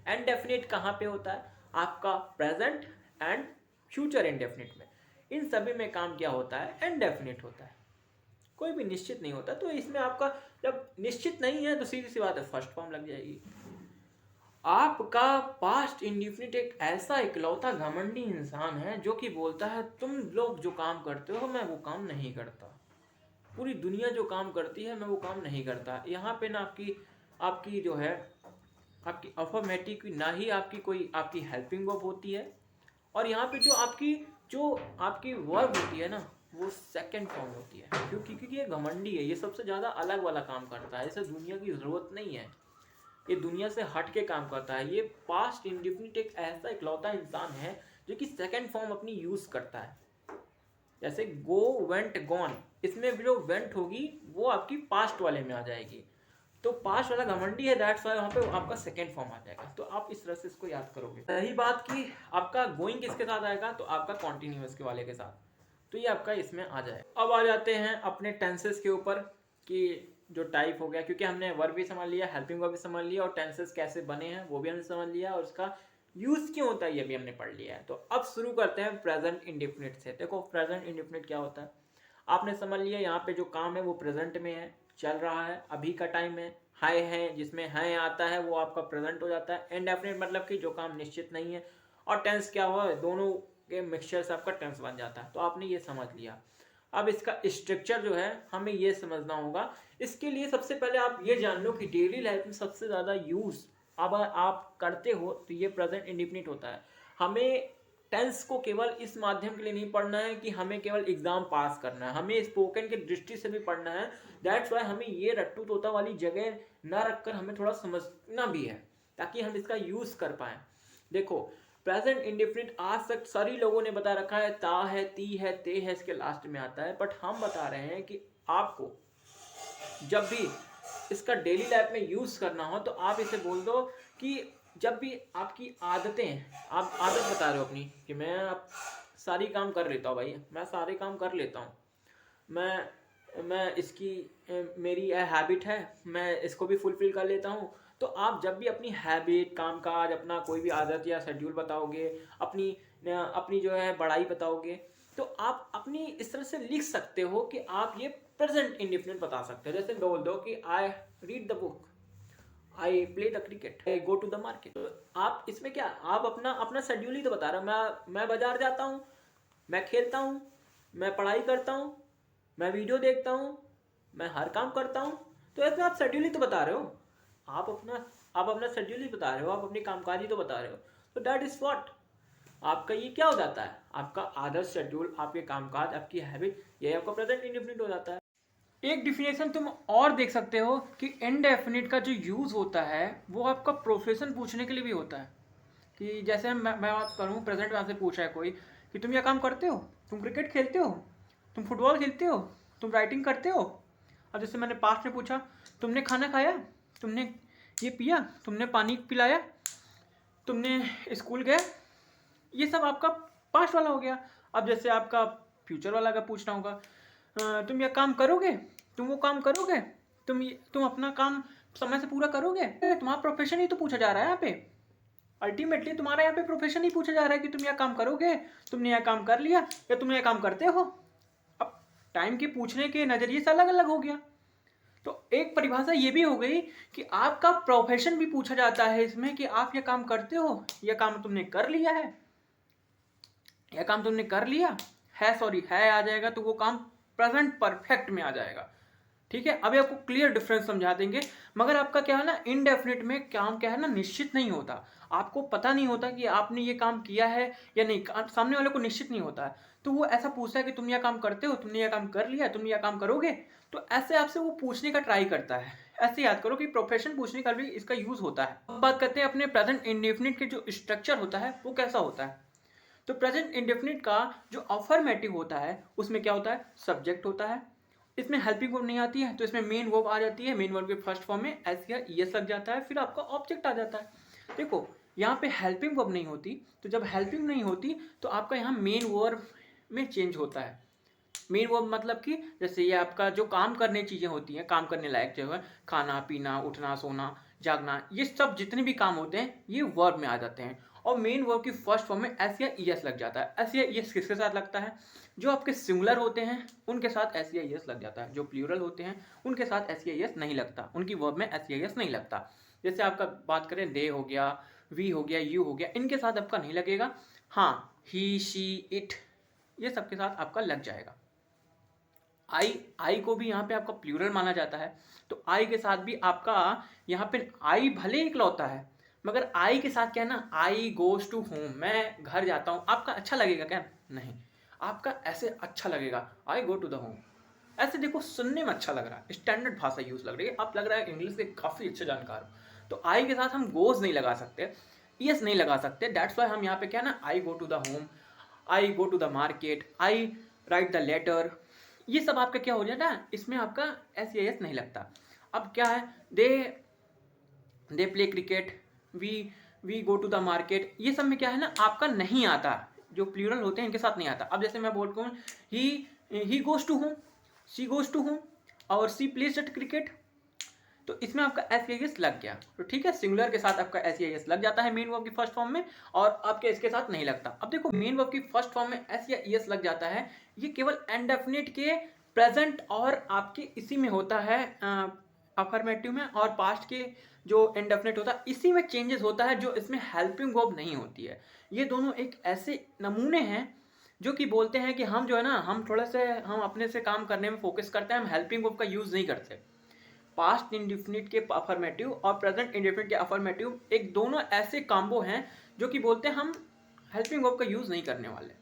इंडेफिनिट कहाँ पे होता है, आपका प्रेजेंट एंड फ्यूचर इंडेफिनिट में, इन सभी में काम क्या होता है, इंडेफिनिट होता है, कोई भी निश्चित नहीं होता। तो इसमें आपका जब निश्चित नहीं है तो सीधी सी बात है फर्स्ट फॉर्म लग जाएगी। आपका पास्ट इंडिफिनिट एक ऐसा इकलौता घमंडी इंसान है जो कि बोलता है तुम लोग जो काम करते हो मैं वो काम नहीं करता, पूरी दुनिया जो काम करती है मैं वो काम नहीं करता। यहाँ पे ना आपकी आपकी जो है आपकी अफर्मेटिव ना ही आपकी कोई आपकी हेल्पिंग वर्ब होती है, और यहाँ पे जो आपकी वर्ब होती है ना वो सेकंड फॉर्म होती है। क्योंकि ये घमंडी है, ये सबसे ज़्यादा अलग वाला काम करता है, इसे दुनिया की ज़रूरत नहीं है, ये दुनिया से हट के काम करता है। ये पास्ट इंडिफिनिट एक ऐसा इकलौता इंसान है जो कि सेकंड फॉर्म अपनी यूज़ करता है। जैसे गो, वेंट, गॉन, इसमें भी जो वेंट होगी वो आपकी पास्ट वाले में आ जाएगी, तो पास्ट वाला घमंडी है, दैट्स वाई वहाँ पे आपका सेकंड फॉर्म आ जाएगा। तो आप इस तरह से इसको याद करोगे। रही बात की आपका गोइंग किसके साथ आएगा, तो आपका कॉन्टिन्यूअस के वाले के साथ, तो ये आपका इसमें आ जाएगा। अब आ जाते हैं अपने टेंसेस के ऊपर कि जो टाइप हो गया, क्योंकि हमने वर्ब भी समझ लिया, हेल्पिंग वर्ब भी समझ लिया, और टेंसेस कैसे बने हैं वो भी हमने समझ लिया, और उसका यूज क्यों होता है ये भी हमने पढ़ लिया है। तो अब शुरू करते हैं प्रेजेंट इंडिफिनिट से। देखो प्रेजेंट इंडिफिनिट क्या होता है, आपने समझ लिया, यहाँ पे जो काम है वो प्रेजेंट में है, चल रहा है, अभी का टाइम है। हाय है, जिसमें है आता है वो आपका प्रेजेंट हो जाता है। इंडेफिनिट मतलब कि जो काम निश्चित नहीं है, और टेंस क्या हुआ, दोनों के मिक्सचर से आपका टेंस बन जाता है। तो आपने ये समझ लिया। अब इसका स्ट्रक्चर जो है हमें ये समझना होगा। इसके लिए सबसे पहले आप ये जान लो कि डेली लाइफ में सबसे ज़्यादा यूज़ अब आप करते हो तो ये प्रेजेंट इंडिफिनिट होता है। हमें टेंस को केवल इस माध्यम के लिए नहीं पढ़ना है कि हमें केवल एग्जाम पास करना है, हमें स्पोकन की दृष्टि से भी पढ़ना है। दैट्स वाई हमें ये रट्टू तोता वाली जगह ना रखकर हमें थोड़ा समझना भी है, ताकि हम इसका यूज़ कर पाएँ। देखो प्रेजेंट इंडिफिनिट आज तक सारी लोगों ने बता रखा है, ता है, ती है, ते है, इसके लास्ट में आता है, बट हम बता रहे हैं कि आपको जब भी इसका डेली लाइफ में यूज़ करना हो तो आप इसे बोल दो कि जब भी आपकी आदतें, आप आदत बता रहे हो अपनी कि मैं अब सारी काम कर लेता हूँ, भाई मैं सारे काम कर लेता हूँ, मैं इसकी मेरी यह हैबिट है, मैं इसको भी फुलफिल कर लेता हूँ। तो आप जब भी अपनी हैबिट, कामकाज, अपना कोई भी आदत या शेड्यूल बताओगे, अपनी अपनी जो है बड़ाई बताओगे, तो आप अपनी इस तरह से लिख सकते हो कि आप ये प्रेजेंट इंडिफिनिट बता सकते हो। जैसे बोल दो कि I read the book, I play the cricket, I go to the market. तो आप इसमें क्या, आप अपना अपना शेड्यूल ही तो बता रहे हो। मैं बाजार जाता हूँ, मैं खेलता हूँ, मैं पढ़ाई करता हूँ, मैं वीडियो देखता हूँ, मैं हर काम करता हूँ। तो इसमें आप शेड्यूल ही तो बता रहे हो, आप अपना शेड्यूल ही बता रहे हो, आप अपनी कामकाज ही तो बता रहे हो। तो दैट इज व्हाट आपका ये क्या हो जाता है, आपका आदर्श शेड्यूल, आपके कामकाज, आपकी हैबिट, ये आपका प्रेजेंट इंडेफिनिट हो जाता है। एक डिफिनेशन तुम और देख सकते हो कि इनडेफिनिट का जो यूज होता है वो आपका प्रोफेशन पूछने के लिए भी होता है। कि जैसे मैं बात करूँ, प्रेजेंट में आपसे पूछा है कोई कि तुम यह काम करते हो, तुम क्रिकेट खेलते हो, तुम फुटबॉल खेलते हो, तुम राइटिंग करते हो। अब जैसे मैंने पास्ट में पूछा, तुमने खाना खाया, तुमने ये पिया, तुमने पानी पिलाया, तुमने स्कूल गया, ये सब आपका पास्ट वाला हो गया। अब जैसे आपका फ्यूचर वाला अगर पूछना होगा, तुम यह काम करोगे, तुम वो काम करोगे, तुम अपना काम समय से पूरा करोगे। तुम्हारा प्रोफेशन ही तो पूछा जा रहा है यहाँ पे। अल्टीमेटली तुम्हारा यहाँ पे प्रोफेशन ही पूछा जा रहा है कि तुम यह काम करोगे, तुमने यह काम कर लिया, या तुम यह काम करते हो। अब टाइम के पूछने के नज़रिए से अलग अलग हो गया। तो एक परिभाषा ये भी हो गई कि आपका प्रोफेशन भी पूछा जाता है इसमें, कि आप यह काम करते हो, यह काम तुमने कर लिया है, यह काम तुमने कर लिया है, सॉरी है आ जाएगा तो वो काम प्रेजेंट परफेक्ट में आ जाएगा। ठीक है, अभी आपको क्लियर डिफरेंस समझा देंगे। मगर आपका क्या है ना, इनडेफिनिट में काम क्या है ना, निश्चित नहीं होता। आपको पता नहीं होता कि आपने ये काम किया है या नहीं, सामने वाले को निश्चित नहीं होता है। तो वो ऐसा पूछता है कि तुम यह काम करते हो, तुमने यह काम कर लिया, तुम यह काम करोगे। तो ऐसे आपसे वो पूछने का ट्राई करता है। ऐसे याद करो कि प्रोफेशन पूछने का भी इसका यूज होता है। अब बात करते हैं अपने प्रेजेंट इंडेफिनिट के जो स्ट्रक्चर होता है वो कैसा होता है। तो प्रेजेंट इंडेफिनिट का जो अफर्मेटिव होता है उसमें क्या होता है, सब्जेक्ट होता है, इसमें हेल्पिंग वर्ब नहीं आती है, तो इसमें मेन वर्ब आ जाती है। मेन वर्ब के फर्स्ट फॉर्म में एस या ईएस लग जाता है, फिर आपका ऑब्जेक्ट आ जाता है। देखो यहाँ पे हेल्पिंग वर्ब नहीं होती, तो जब हेल्पिंग नहीं होती तो आपका यहाँ मेन वर्ब में चेंज होता है। मेन वर्ब मतलब कि जैसे ये आपका जो काम करने चीज़ें होती हैं, काम करने लायक जो है, खाना पीना, उठना सोना जागना, ये सब जितने भी काम होते हैं ये वर्ब में आ जाते हैं। और मेन वर्ब की फर्स्ट फॉर्म में एस या ईएस लग जाता है। एस या ईएस किसके साथ लगता है, जो आपके सिंगुलर होते हैं उनके साथ एस या ईएस लग जाता है, जो प्लूरल होते हैं उनके साथ एस या ईएस नहीं लगता, उनकी वर्ब में एस या ईएस नहीं लगता। जैसे आपका बात करें, दे हो गया, वी हो गया, यू हो गया, इनके साथ आपका नहीं लगेगा। हाँ, ही शी इट, ये सबके साथ आपका लग जाएगा। आई को भी यहाँ पे आपका प्लूरल माना जाता है, तो आई के साथ भी आपका यहाँ पे आई भले इकलौता है, मगर आई के साथ क्या है ना, आई गोज टू होम, मैं घर जाता हूँ। आपका अच्छा लगेगा क्या, नहीं, आपका ऐसे अच्छा लगेगा, आई गो टू द होम। ऐसे देखो सुनने में अच्छा लग रहा है, स्टैंडर्ड भाषा यूज लग रही है, आप लग रहा है इंग्लिश के काफ़ी अच्छे जानकार हो। तो आई के साथ हम गोज नहीं लगा सकते, यस नहीं लगा सकते। दैट्स वाई हम यहाँ पे क्या ना, I go to the home, I go to the market, I write the letter, ये सब आपका क्या हो जाता है, इसमें आपका एस या एस नहीं लगता। अब क्या है, they play cricket, we go to the market, ये सब में क्या है ना, आपका नहीं आता, जो प्लूरल होते हैं इनके साथ नहीं आता। अब जैसे मैं बोलता हूँ he goes to home, she goes to home, और सी प्लेज एट क्रिकेट, तो इसमें आपका एस या एस लग गया। तो ठीक है, सिंगुलर के साथ आपका एस या एस लग जाता है मेन वर्ब की फर्स्ट फॉर्म में, और आपके इसके साथ नहीं लगता। अब देखो, मेन वर्ब की फर्स्ट फॉर्म में एस या एस लग जाता है, ये केवल इंडेफिनिट के प्रेजेंट और आपके इसी में होता है, अफर्मेटिव में, और पास्ट के जो इंडेफिनिट होता है इसी में चेंजेस होता है, जो इसमें हेल्पिंग वर्ब नहीं होती है। ये दोनों एक ऐसे नमूने हैं जो कि बोलते हैं कि हम जो है ना, हम थोड़ा से हम अपने से काम करने में फोकस करते हैं, हम हेल्पिंग वर्ब का यूज़ नहीं करते। पास्ट इंडेफिनिट के अफर्मेटिव और प्रेजेंट इंडेफिनिट के अफर्मेटिव एक दोनों ऐसे कॉम्बो हैं जो कि बोलते हैं हम हेल्पिंग वर्ब का यूज़ नहीं करने वाले।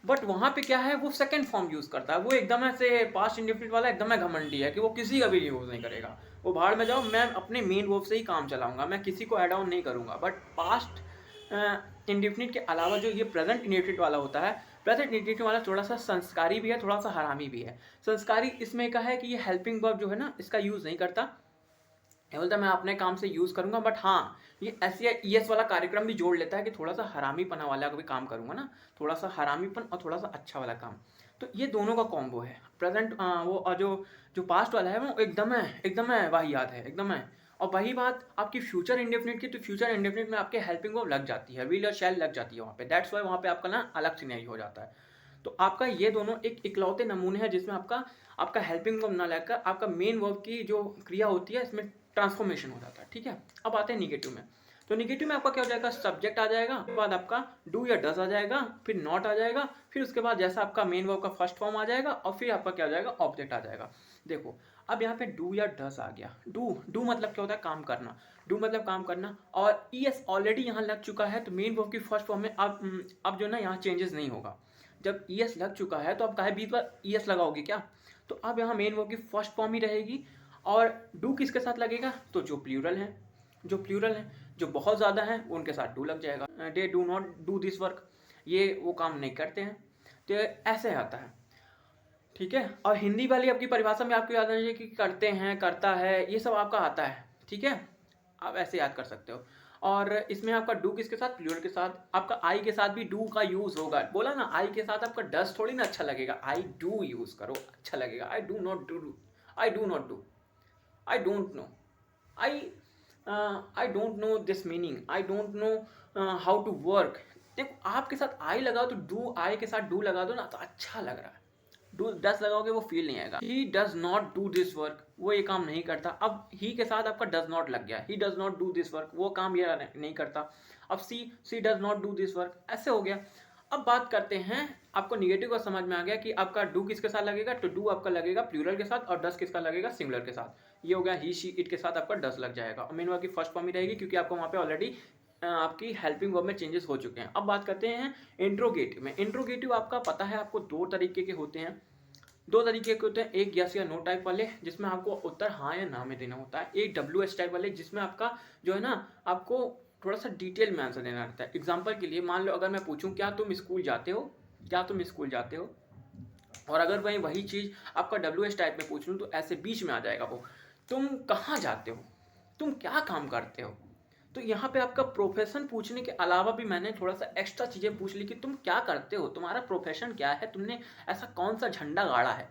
बट वहाँ पे क्या है, वो सेकंड फॉर्म यूज़ करता है, वो एकदम ऐसे पास्ट इंडेफिनिट वाला एकदम घमंडी है कि वो किसी का भी यूज़ नहीं करेगा, वो भाड़ में जाओ, मैं अपने मेन वर्ब से ही काम चलाऊंगा, मैं किसी को ऐड ऑन नहीं करूँगा। बट पास्ट इंडेफिनिट के अलावा जो ये प्रेजेंट इंडेफिनिट वाला होता है, प्रेजेंट इंडेफिनिट वाला थोड़ा सा संस्कारी भी है, थोड़ा सा हरामी भी है। संस्कारी इसमें का है कि ये हेल्पिंग वर्ब जो है ना, इसका यूज़ नहीं करता, ये बोलता है मैं अपने काम से यूज़ करूँगा। बट हाँ, ये एस या ई एस वाला कार्यक्रम भी जोड़ लेता है कि थोड़ा सा हरामीपना वाला भी काम करूँगा ना, थोड़ा सा हरामीपन और थोड़ा सा अच्छा वाला काम। तो ये दोनों का कॉम्बो है। प्रेजेंट वो और जो पास्ट वाला है वो एकदम है वाहियात है, एकदम है। और वही बात आपकी फ्यूचर इंडेफिनिट की, तो फ्यूचर इंडेफिनिट में आपके हेल्पिंग वर्ब लग जाती है, विल और शैल लग जाती है वहाँ पे। दैट्स वाई वहाँ पे आपका ना अलग सिनेरियो हो जाता है। तो आपका ये दोनों एक इकलौते नमूने हैं जिसमें आपका हेल्पिंग वर्ब ना लगकर आपका मेन वर्ब की जो क्रिया होती है इसमें ट्रांसफॉर्मेशन हो जाता है। ठीक है, अब आते हैं निगेटिव में। तो निगेटिव में आपका क्या हो जाएगा, सब्जेक्ट आ जाएगा, उसके बाद आपका डू या डज आ जाएगा, फिर नॉट आ जाएगा, फिर उसके बाद जैसा आपका मेन वर्ब का फर्स्ट फॉर्म आ जाएगा, और फिर आपका क्या हो जाएगा, ऑब्जेक्ट आ जाएगा। देखो अब यहाँ पे डू या डज आ गया। डू मतलब क्या होता है, काम करना, डू मतलब काम करना, और ई एस ऑलरेडी यहाँ लग चुका है, तो मेन वर्ब की फर्स्ट फॉर्म में अब जो ना यहाँ चेंजेस नहीं होगा। जब ई एस लग चुका है तो अब काहे बीच बार ई एस लगाओगे क्या, तो अब यहाँ मेन वर्ब की फर्स्ट फॉर्म ही रहेगी। और डू किसके साथ लगेगा, तो जो प्लूरल है, जो बहुत ज़्यादा हैं उनके साथ डू लग जाएगा। They do not do this work, ये वो काम नहीं करते हैं, तो ऐसे आता है। ठीक है, और हिंदी वाली आपकी परिभाषा में आपको याद आना कि करते हैं, करता है, ये सब आपका आता है। ठीक है, आप ऐसे याद कर सकते हो। और इसमें आपका डू किसके साथ, प्लूरल के साथ। आपका आई के साथ भी डू का यूज होगा। बोला ना, आई के साथ आपका डस थोड़ी ना अच्छा लगेगा, आई डू यूज करो, अच्छा लगेगा। I do not do, I do not do, I don't know, I I don't know this meaning, I don't know how to work. देखो, आपके साथ आई लगाओ तो डू, आई के साथ डू लगा दो ना तो अच्छा लग रहा है। डू डज लगाओगे वो फील नहीं आएगा। ही does not do this work, वो ये काम नहीं करता। अब ही के साथ आपका डज नॉट लग गया, he does not do this work, वो काम ये नहीं करता। अब she does not do this work, ऐसे हो गया। अब बात करते हैं, आपको निगेटिव का समझ में आ गया कि आपका डू किसके साथ लगेगा, तो डू आपका लगेगा प्लूरल के साथ और डस किसका लगेगा, सिंगुलर के साथ। ये हो गया ही शी इट के साथ आपका डस लग जाएगा और मेन वर्ब की फर्स्ट फॉर्म ही रहेगी क्योंकि आपको वहाँ पे ऑलरेडी आपकी हेल्पिंग वर्ब में चेंजेस हो चुके हैं। अब बात करते हैं इंट्रोगेटिव में। इंट्रोगेटिव आपका पता है आपको दो तरीके के होते हैं, दो तरीके के होते हैं। एक यस या नो टाइप वाले जिसमें आपको उत्तर हाँ या ना में देना होता है। एक WH टाइप वाले जिसमें आपका जो है ना आपको थोड़ा सा डिटेल में आंसर देना रहता है। एग्जाम्पल के लिए मान लो अगर मैं पूछूं क्या तुम स्कूल जाते हो, क्या तुम स्कूल जाते हो, और अगर मैं वही चीज़ आपका WH टाइप में पूछ लूँ तो ऐसे बीच में आ जाएगा वो, तुम कहाँ जाते हो, तुम क्या काम करते हो। तो यहाँ पे आपका प्रोफेशन पूछने के अलावा भी मैंने थोड़ा सा एक्स्ट्रा चीज़ें पूछ ली कि तुम क्या करते हो, तुम्हारा प्रोफेशन क्या है, तुमने ऐसा कौन सा झंडा गाड़ा है।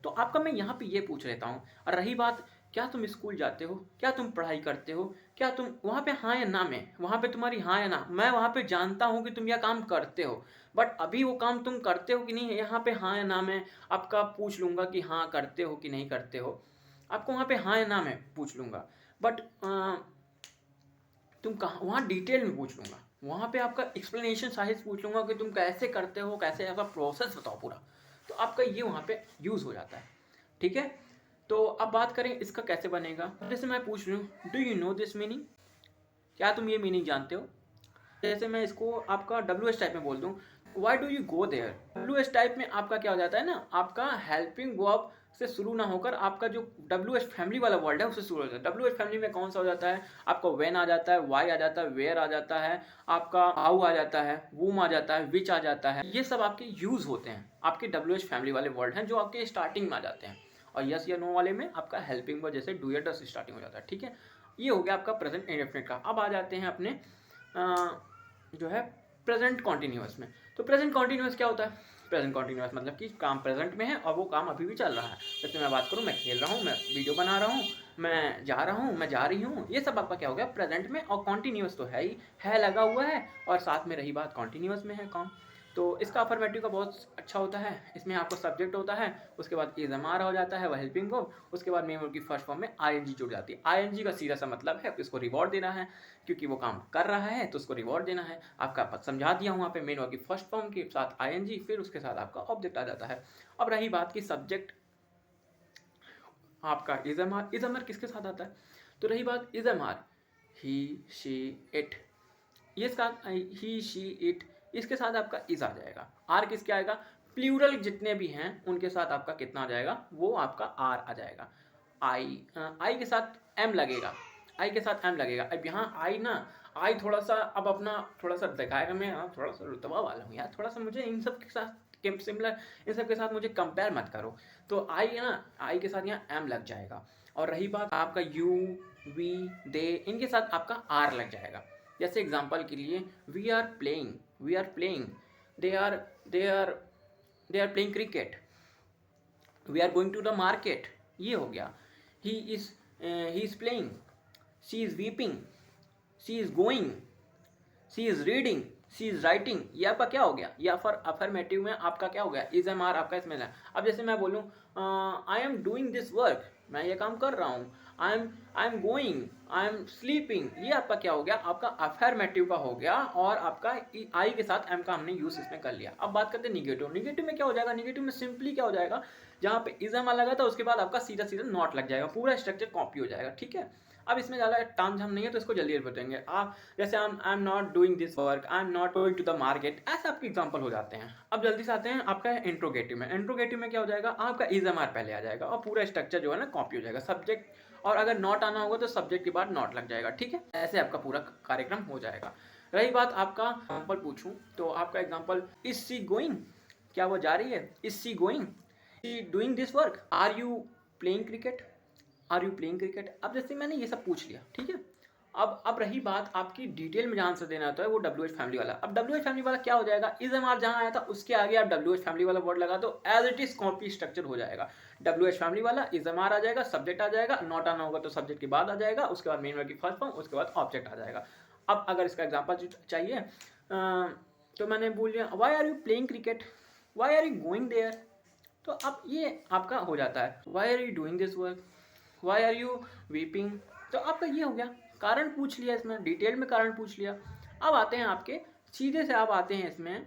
तो आपका मैं यहाँ पे ये पूछ लेता हूँ। और रही बात क्या तुम स्कूल जाते हो, क्या तुम पढ़ाई करते हो, क्या तुम, वहाँ पे हाँ या ना में, वहाँ पे तुम्हारी हाँ या ना, मैं वहाँ पे जानता हूँ कि तुम यह काम करते हो, बट अभी वो काम तुम करते हो कि नहीं है, यहाँ पे हाँ या ना में आपका पूछ लूँगा कि हाँ करते हो कि नहीं करते हो। आपको वहाँ पे हाँ या ना में पूछ लूँगा, बट तुम कहाँ, वहाँ डिटेल में पूछ लूँगा, वहाँ पे आपका एक्सप्लेनेशन साइज पूछ लूँगा कि तुम कैसे करते हो, कैसे ऐसा प्रोसेस बताओ पूरा। तो आपका ये वहाँ पे यूज़ हो जाता है। ठीक है, तो अब बात करें इसका कैसे बनेगा। जैसे मैं पूछ रही हूँ do you know this meaning, क्या तुम ये मीनिंग जानते हो। जैसे मैं इसको आपका WH टाइप में बोल दूँ why do you go there. WH type में आपका क्या हो जाता है ना, आपका हेल्पिंग वर्ब से शुरू ना होकर आपका जो WH फैमिली वाला वर्ड है उससे शुरू हो जाता है। WH फैमिली में कौन सा हो जाता है, आपका व्हेन आ जाता है, वाई आ जाता है, वेयर आ जाता है, आपका हाउ आ जाता है, वूम आ जाता है, विच आ जाता है। ये सब आपके यूज होते हैं, आपके WH फैमिली वाले वर्ड हैं जो आपके स्टार्टिंग में आ जाते हैं। और यस या नो वाले में आपका हेल्पिंग वर्ब जैसे डू या डस स्टार्टिंग हो जाता है। ठीक है, ये हो गया आपका प्रेजेंट इंडेफिनिट का। अब आ जाते हैं अपने जो है प्रेजेंट कॉन्टिन्यूअस में। तो प्रेजेंट कॉन्टिन्यूअस क्या होता है, प्रेजेंट कॉन्टिन्यूअस मतलब कि काम प्रेजेंट में है और वो काम अभी भी चल रहा है। जैसे मैं बात करूँ, मैं खेल रहा हूँ, मैं वीडियो बना रहा हूँ, मैं जा रहा हूँ, मैं जा रही हूँ, ये सब आपका क्या हो गया प्रेजेंट में। और कॉन्टिन्यूअस तो है ही है, लगा हुआ है, और साथ में रही बात कॉन्टिन्यूअस में है काम। तो इसका अफर्मेटिव का बहुत अच्छा होता है, इसमें आपको सब्जेक्ट होता है, उसके बाद इज एम आर हो जाता है वह हेल्पिंग वर्ब, उसके बाद मेन वर्ब की फर्स्ट फॉर्म में ING जुड़ जाती है। ING का सीधा सा मतलब है इसको रिवॉर्ड देना है, क्योंकि वो काम कर रहा है तो उसको रिवॉर्ड देना है। आपका समझा दिया हूँ वहाँ पे मेन वर्ब की फर्स्ट फॉर्म के साथ ING, फिर उसके साथ आपका ऑब्जेक्ट आ जाता है। अब रही बात की सब्जेक्ट आपका is am are, is am are किसके साथ आता है, तो रही बात is am are he she it, ये इसका ही शी इट, इसके साथ आपका इज आ जाएगा। आर किसके आएगा, प्लूरल जितने भी हैं उनके साथ आपका कितना आ जाएगा, वो आपका आर आ जाएगा। आई के साथ एम लगेगा, आई के साथ एम लगेगा। अब यहाँ आई ना, आई थोड़ा सा अब अपना थोड़ा सा दिखाएगा, मैं थोड़ा सा रुतबा वाला हूँ यार, थोड़ा सा मुझे इन सब के साथ सिमिलर, इन सब के साथ मुझे कंपेयर मत करो। तो आई है ना, आई के साथ यहाँ एम लग जाएगा। और रही बात आपका यू, वी, दे, इनके साथ आपका आर लग जाएगा। जैसे एग्जांपल के लिए we are playing, we are playing, they are they are they are playing cricket, we are going to the market, ये हो गया। He is playing, she is weeping, she is going, she is reading, she is writing, ये आपका क्या हो गया, या फिर अफर्मेटिव में आपका क्या हो गया, इज एम आर आपका इसमें है। अब जैसे मैं बोलूँ I am doing this work, मैं ये काम कर रहा हूँ, I am going, I am sleeping, ये आपका क्या हो गया, आपका अफर्मेटिव का हो गया। और आपका आई के साथ एम का हमने यूज इसमें कर लिया। अब बात करते हैं निगेटिव। निगेटिव में क्या हो जाएगा, निगेटिव में सिंपली क्या हो जाएगा, जहाँ पे इज एम आर लगा था उसके बाद आपका सीधा सीधा नॉट लग जाएगा, पूरा स्ट्रक्चर कॉपी हो जाएगा। ठीक है, अब इसमें ज़्यादा ताम झाम नहीं है तो इसको जल्दी बताएंगे आप। जैसे I am not doing this work, I am not going to the market, ऐसे आपके एग्जाम्पल हो जाते हैं। अब जल्दी से आते हैं आपका इंट्रोगेटिव में। इंट्रोगेटिव में क्या हो जाएगा, आपका इज एम आर पहले आ जाएगा और पूरा स्ट्रक्चर जो है ना कॉपी हो जाएगा सब्जेक्ट, और अगर नॉट आना होगा तो सब्जेक्ट के बाद नॉट लग जाएगा। ठीक है, ऐसे आपका पूरा कार्यक्रम हो जाएगा। रही बात आपका एग्जाम्पल पूछूं तो आपका एग्जाम्पल इज सी गोइंग, क्या वो जा रही है, is she going, doing this work, are you playing cricket, are you playing cricket. अब जैसे मैंने ये सब पूछ लिया, ठीक है, अब रही बात आपकी डिटेल में जहाँ से देना होता है वो डब्ल्यू एच फैमिली वाला। अब डब्ल्यू एच फैमिली वाला क्या हो जाएगा, इज एम आर जहाँ आया था उसके आगे आप डब्ल्यू एच फैमिली वाला वर्ड लगा दो, as it is copy structure हो जाएगा। डब्ल्यू एच फैमिली वाला इज एम आर आ जाएगा, सब्जेक्ट आ जाएगा, नॉट आना होगा तो सब्जेक्ट के बाद आ जाएगा, उसके बाद मेन वर्ब की फर्स्ट फॉर्म, उसके बाद ऑब्जेक्ट आ जाएगा। अब अगर इसका एग्जाम्पल चाहिए तो मैंने बोल दिया why are you playing cricket, why are you going there, तो अब ये आपका हो जाता है why are you doing this work, why are you weeping. तो आपका ये हो गया, कारण पूछ लिया इसमें, डिटेल में कारण पूछ लिया। अब आते हैं आपके सीधे से, आप आते हैं इसमें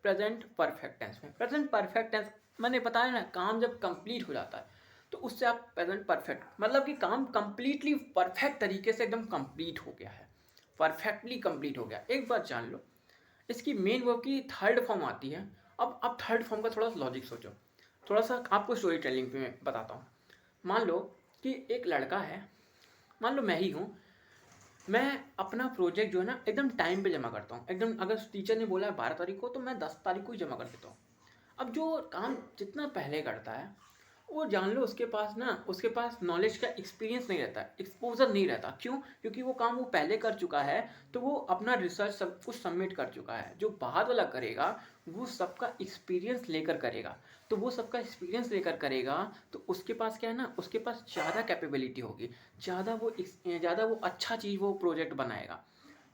प्रेजेंट परफेक्ट टेंस में। प्रेजेंट परफेक्ट टेंस मैंने बताया ना, काम जब कंप्लीट हो जाता है तो उससे आप प्रेजेंट परफेक्ट, मतलब कि काम कंप्लीटली परफेक्ट तरीके से एकदम कंप्लीट हो गया है, परफेक्टली कंप्लीट हो गया। एक बात जान लो, इसकी मेन वर्ब की थर्ड फॉर्म आती है। अब थर्ड फॉर्म का थोड़ा सा लॉजिक सोचो, थोड़ा सा आपको स्टोरी टेलिंग पे मैं बताता हूँ। मान लो कि एक लड़का है, मान लो मैं ही हूँ, मैं अपना प्रोजेक्ट जो है ना एकदम टाइम पे जमा करता हूँ, एकदम अगर टीचर ने बोला है 12 तारीख को तो मैं 10 तारीख को ही जमा कर देता हूँ। अब जो काम जितना पहले करता है वो जान लो उसके पास नॉलेज का एक्सपीरियंस नहीं रहता है, एक्सपोजर नहीं रहता। क्यों? क्योंकि वो काम वो पहले कर चुका है, तो वो अपना रिसर्च सब कुछ सबमिट कर चुका है। जो बाद वाला करेगा वो सबका एक्सपीरियंस लेकर करेगा, तो वो सबका एक्सपीरियंस लेकर करेगा तो उसके पास क्या है ना, उसके पास ज़्यादा कैपेबिलिटी होगी, ज़्यादा वो अच्छा चीज़ वो प्रोजेक्ट बनाएगा।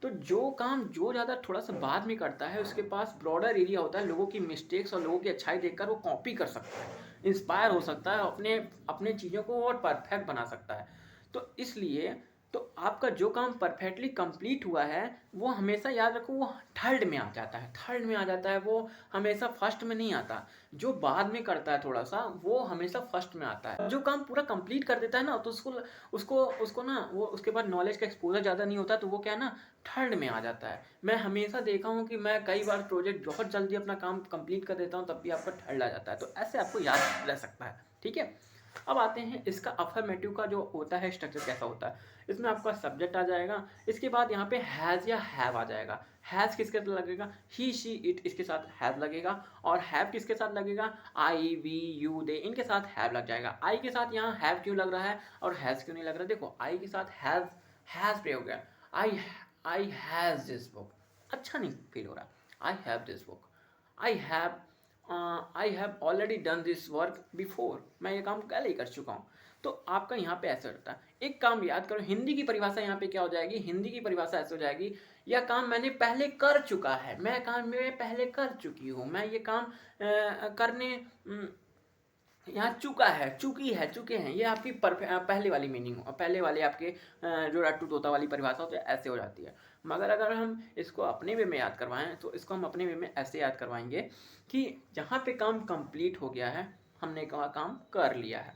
तो जो काम जो ज़्यादा थोड़ा सा बाद में करता है उसके पास ब्रॉडर एरिया होता है, लोगों की मिस्टेक्स और लोगों की अच्छाई देखकर वो कॉपी कर सकता है, इंस्पायर हो सकता है, अपने अपने चीज़ों को और परफेक्ट बना सकता है। तो इसलिए तो आपका जो काम परफेक्टली कंप्लीट हुआ है वो हमेशा याद रखो वो थर्ड में आ जाता है, थर्ड में आ जाता है, वो हमेशा फर्स्ट में नहीं आता। जो बाद में करता है थोड़ा सा वो हमेशा फर्स्ट में आता है। जो काम पूरा कंप्लीट कर देता है ना तो उसको ना वो उसके बाद नॉलेज का एक्सपोजर ज़्यादा नहीं होता, तो वो क्या है ना थर्ड में आ जाता है। मैं हमेशा देखा हूँ कि मैं कई बार प्रोजेक्ट बहुत जल्दी अपना काम कंप्लीट कर देता हूँ तब भी आपका थर्ड आ जाता है, तो ऐसे आपको याद रह सकता है। ठीक है, अब आते हैं इसका अफर्मेटिव का जो होता है स्ट्रक्चर कैसा होता है। इसमें आपका सब्जेक्ट आ जाएगा, इसके बाद यहाँ पे हैज़ या हैव आ जाएगा। हैज़ किसके साथ लगेगा, ही शी इट, इसके साथ हैव लगेगा। और हैव किसके साथ लगेगा, आई वी यू दे, इनके साथ हैव लग जाएगा। आई के साथ यहाँ हैव क्यों लग रहा है और हैज़ क्यों नहीं लग रहा, देखो आई के साथ हैज़ प्रयोग है। आई हैज़ दिस बुक, अच्छा नहीं फील हो रहा, I have this book, I have already done this work before, मैं ये काम पहले ही कर चुका हूँ। तो आपका यहाँ पे ऐसा होता है। एक काम याद करो, हिंदी की परिभाषा यहाँ पे क्या हो जाएगी, हिंदी की परिभाषा ऐसे हो जाएगी, यह काम मैंने पहले कर चुका है, मैं पहले कर चुकी हूँ, मैं ये काम करने यहाँ चुका है, चुके हैं, ये आपकी पहले वाली मीनिंग हो, पहले वाले आपके जो रट्टू तोता वाली परिभाषा होती है ऐसे हो जाती है। मगर अगर हम इसको अपने वे में याद करवाएं तो इसको हम अपने वे में ऐसे याद करवाएंगे कि जहाँ पे काम कंप्लीट हो गया है, हमने कहा काम कर लिया है,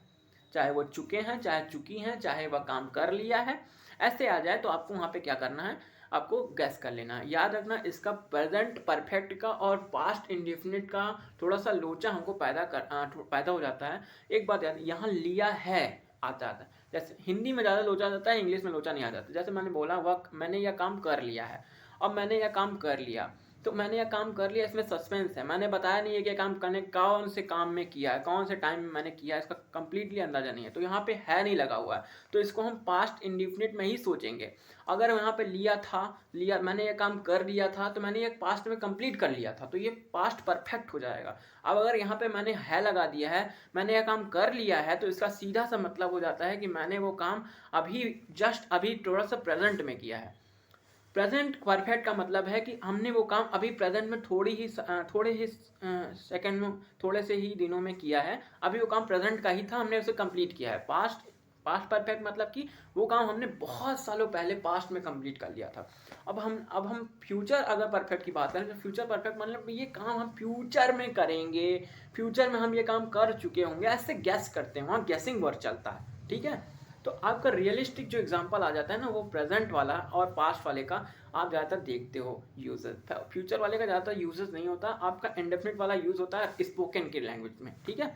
चाहे वो चुके हैं चाहे चुकी हैं चाहे वह काम कर लिया है, ऐसे आ जाए तो आपको वहाँ पे क्या करना है, आपको गैस कर लेना है। याद रखना इसका प्रेजेंट परफेक्ट का और पास्ट इंडेफिनिट का थोड़ा सा लोचा हमको पैदा हो जाता है। एक बात याद, यहाँ लिया है आता है, जैसे हिंदी में ज़्यादा लोचा जाता है, इंग्लिश में लोचा नहीं आ जाता। जैसे मैंने बोला वह मैंने यह काम कर लिया है, अब मैंने यह काम कर लिया, तो मैंने यह काम कर लिया, इसमें सस्पेंस है, मैंने बताया नहीं है कि काम करने कौन से काम में किया है, कौन से टाइम में मैंने किया है, इसका कंप्लीटली अंदाजा नहीं है, तो यहाँ पे है नहीं लगा हुआ है, तो इसको हम पास्ट इंडिफिनिट में ही सोचेंगे। अगर यहाँ पे लिया मैंने ये काम कर लिया था तो मैंने ये पास्ट में कंप्लीट कर लिया था, तो ये पास्ट परफेक्ट हो जाएगा। अब अगर यहाँ पे मैंने है लगा दिया है, मैंने यह काम कर लिया है, तो इसका सीधा सा मतलब हो जाता है कि मैंने वो काम अभी थोड़ा सा प्रेजेंट में किया है। प्रेजेंट परफेक्ट का मतलब है कि हमने वो काम अभी प्रेजेंट में थोड़े ही सेकंड में, थोड़े से ही दिनों में किया है, अभी वो काम प्रेजेंट का ही था, हमने उसे कंप्लीट किया है। पास्ट परफेक्ट मतलब कि वो काम हमने बहुत सालों पहले पास्ट में कंप्लीट कर लिया था। अब हम फ्यूचर अगर परफेक्ट की बात करें तो फ्यूचर परफेक्ट मतलब ये काम हम फ्यूचर में करेंगे, फ्यूचर में हम ये काम कर चुके होंगे, ऐसे गैस करते हैं, वहाँ गैसिंग वर्ड चलता है। ठीक है, तो आपका रियलिस्टिक जो एग्जांपल आ जाता है ना वो प्रेजेंट वाला और पास्ट वाले का आप ज़्यादातर देखते हो यूजेस। फ्यूचर वाले का ज़्यादातर यूजेस नहीं होता, आपका इंडेफिनिट वाला यूज़ होता है स्पोकन की लैंग्वेज में, ठीक है।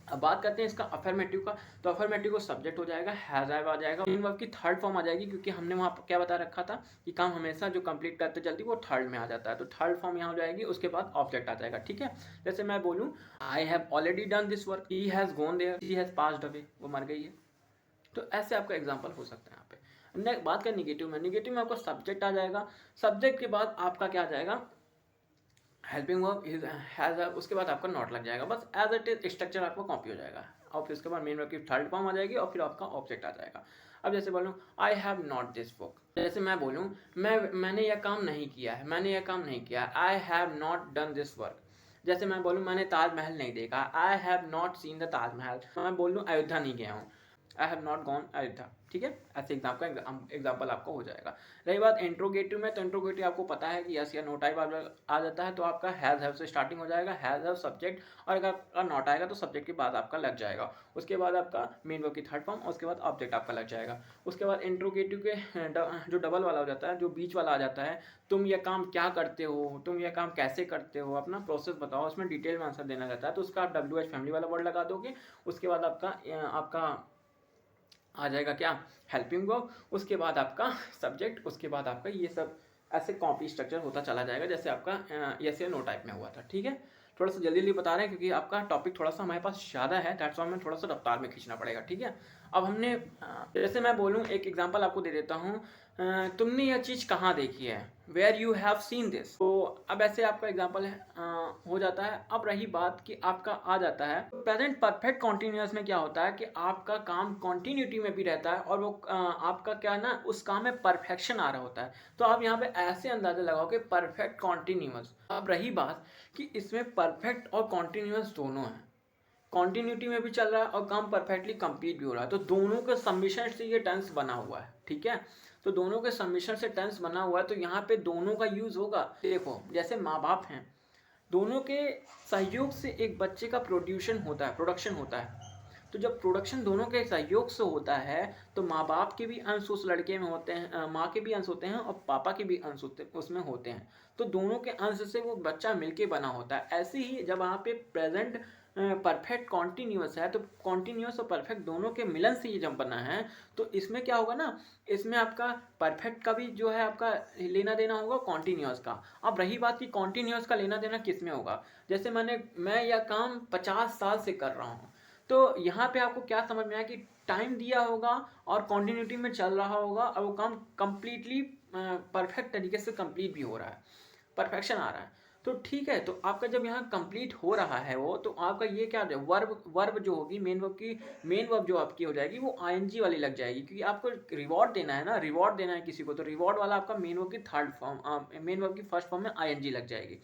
अब बात करते हैं इसका अफर्मेटिव का। तो अफर्मेटिव को सब्जेक्ट हो जाएगा, हैज हैव आ जाएगा, मेन वर्ब की थर्ड फॉर्म आ जाएगी, क्योंकि हमने वहाँ पर क्या बता रखा था कि काम हमेशा जो कंप्लीट करते जल्दी वो थर्ड में आ जाता है, तो थर्ड फॉर्म यहाँ हो जाएगी। उसके बाद ऑब्जेक्ट आ जाएगा, ठीक है। जैसे मैं बोलूँ I have already done this work, he has gone there, he has passed away, वो मर गई है। तो ऐसे आपका एग्जाम्पल हो सकता है यहाँ पे। बात करें निगेटिव में, निगेटिव में आपका सब्जेक्ट आ जाएगा, सब्जेक्ट के बाद आपका क्या आ जाएगा, हेल्पिंग वर्ब इज हैज, उसके बाद आपका नॉट लग जाएगा, बस एज इट इज स्ट्रक्चर आपका कॉपी हो जाएगा। और फिर उसके बाद मेन वर्ब की थर्ड फॉर्म आ जाएगी और फिर आपका ऑब्जेक्ट आ जाएगा। अब जैसे बोलूँ I have not this book, जैसे मैं बोलूँ मैंने यह काम नहीं किया है, मैंने यह काम नहीं किया, आई have not done this work. जैसे मैं बोलूँ मैंने ताजमहल नहीं देखा, आई have not seen the Taj Mahal. मैं बोल दूँ अयोध्या नहीं गया हूँ, आई हैव नॉट गॉन अयोध्या, ठीक है। ऐसे एग्जाम्पल आपको हो जाएगा। रही बात इंट्रोगेटिव में, तो इंट्रोगेटिव आपको पता है कि यस या नो टाइप आ जाता है, तो आपका हैज़ हैव से स्टार्टिंग हो जाएगा, हैज़ हैव सब्जेक्ट, और अगर आपका नॉट आएगा तो सब्जेक्ट के बाद आपका लग जाएगा। उसके बाद आपका मेन वर्ब की थर्ड फॉर्म, उसके बाद ऑब्जेक्ट आपका लग जाएगा। उसके बाद इंट्रोगेटिव के जो डबल वाला हो जाता है, जो बीच वाला आ जाता है, तुम यह काम क्या करते हो, तुम यह काम कैसे करते हो, अपना प्रोसेस बताओ, उसमें डिटेल में आंसर देना रहता है, तो उसका आप WH फैमिली वाला वर्ड लगा दोगे। उसके बाद आपका आ जाएगा क्या, हेल्पिंग वर्ब, उसके बाद आपका सब्जेक्ट, उसके बाद आपका ये सब ऐसे कॉपी स्ट्रक्चर होता चला जाएगा, जैसे आपका यस या नो टाइप में हुआ था, ठीक है। थोड़ा सा जल्दी जल्दी बता रहे हैं क्योंकि आपका टॉपिक थोड़ा सा हमारे पास ज़्यादा है, दैट्स वाई हमें थोड़ा सा रफ्तार में खींचना पड़ेगा, ठीक है। अब हमने जैसे मैं बोलूँ, एक एग्जांपल आपको दे देता हूँ, तुमने यह चीज़ कहाँ देखी है, where you have seen this. तो अब ऐसे आपका एग्जांपल हो जाता है। अब रही बात कि आपका आ जाता है प्रेजेंट परफेक्ट कॉन्टिन्यूअस में, क्या होता है कि आपका काम कॉन्टिन्यूटी में भी रहता है और वो आपका क्या ना उस काम में परफेक्शन आ रहा होता है। तो आप यहाँ पे ऐसे अंदाजा लगाओ कि परफेक्ट कॉन्टिन्यूअस। अब रही बात कि इसमें परफेक्ट और कॉन्टिन्यूअस दोनों है, कॉन्टिन्यूटी में भी चल रहा है और काम परफेक्टली कंप्लीट भी हो रहा है, तो दोनों के सबमिशन से ये टेंस बना हुआ है, ठीक है। तो दोनों के सबमिशन से टेंस बना हुआ है, तो यहाँ पे दोनों का यूज होगा। देखो जैसे माँ बाप हैं, दोनों के सहयोग से एक बच्चे का प्रोडक्शन होता है। तो जब प्रोडक्शन दोनों के सहयोग से होता है, तो माँ बाप के भी अंश उस लड़के में होते हैं, माँ के भी अंश होते हैं और पापा के भी अंश उसमें होते हैं। तो दोनों के अंश से वो बच्चा मिलके बना होता है। ऐसे ही जब वहाँ पे प्रेजेंट परफेक्ट कॉन्टिन्यूअस है, तो कॉन्टिन्यूअस और परफेक्ट दोनों के मिलन से ये जब बना है, तो इसमें क्या होगा ना, इसमें आपका परफेक्ट का भी जो है आपका लेना देना होगा कॉन्टिन्यूअस का। अब रही बात कि कॉन्टिन्यूअस का लेना देना किस में होगा, जैसे मैं यह काम 50 साल से कर रहा हूँ, तो यहाँ पे आपको क्या समझ में आया कि टाइम दिया होगा और कॉन्टिन्यूटी में चल रहा होगा और वो काम कंप्लीटली परफेक्ट तरीके से कंप्लीट भी हो रहा है, परफेक्शन आ रहा है। तो ठीक है, तो आपका जब यहाँ कंप्लीट हो रहा है वो, तो आपका ये क्या है, वर्ब जो होगी, मेन वर्ब जो आपकी हो जाएगी वो आईएनजी वाली लग जाएगी, क्योंकि आपको रिवॉर्ड देना है ना, रिवॉर्ड देना है किसी को, तो रिवॉर्ड वाला आपका मेन वर्ब की मेन वर्ब की फर्स्ट फॉर्म में आईएनजी लग जाएगी।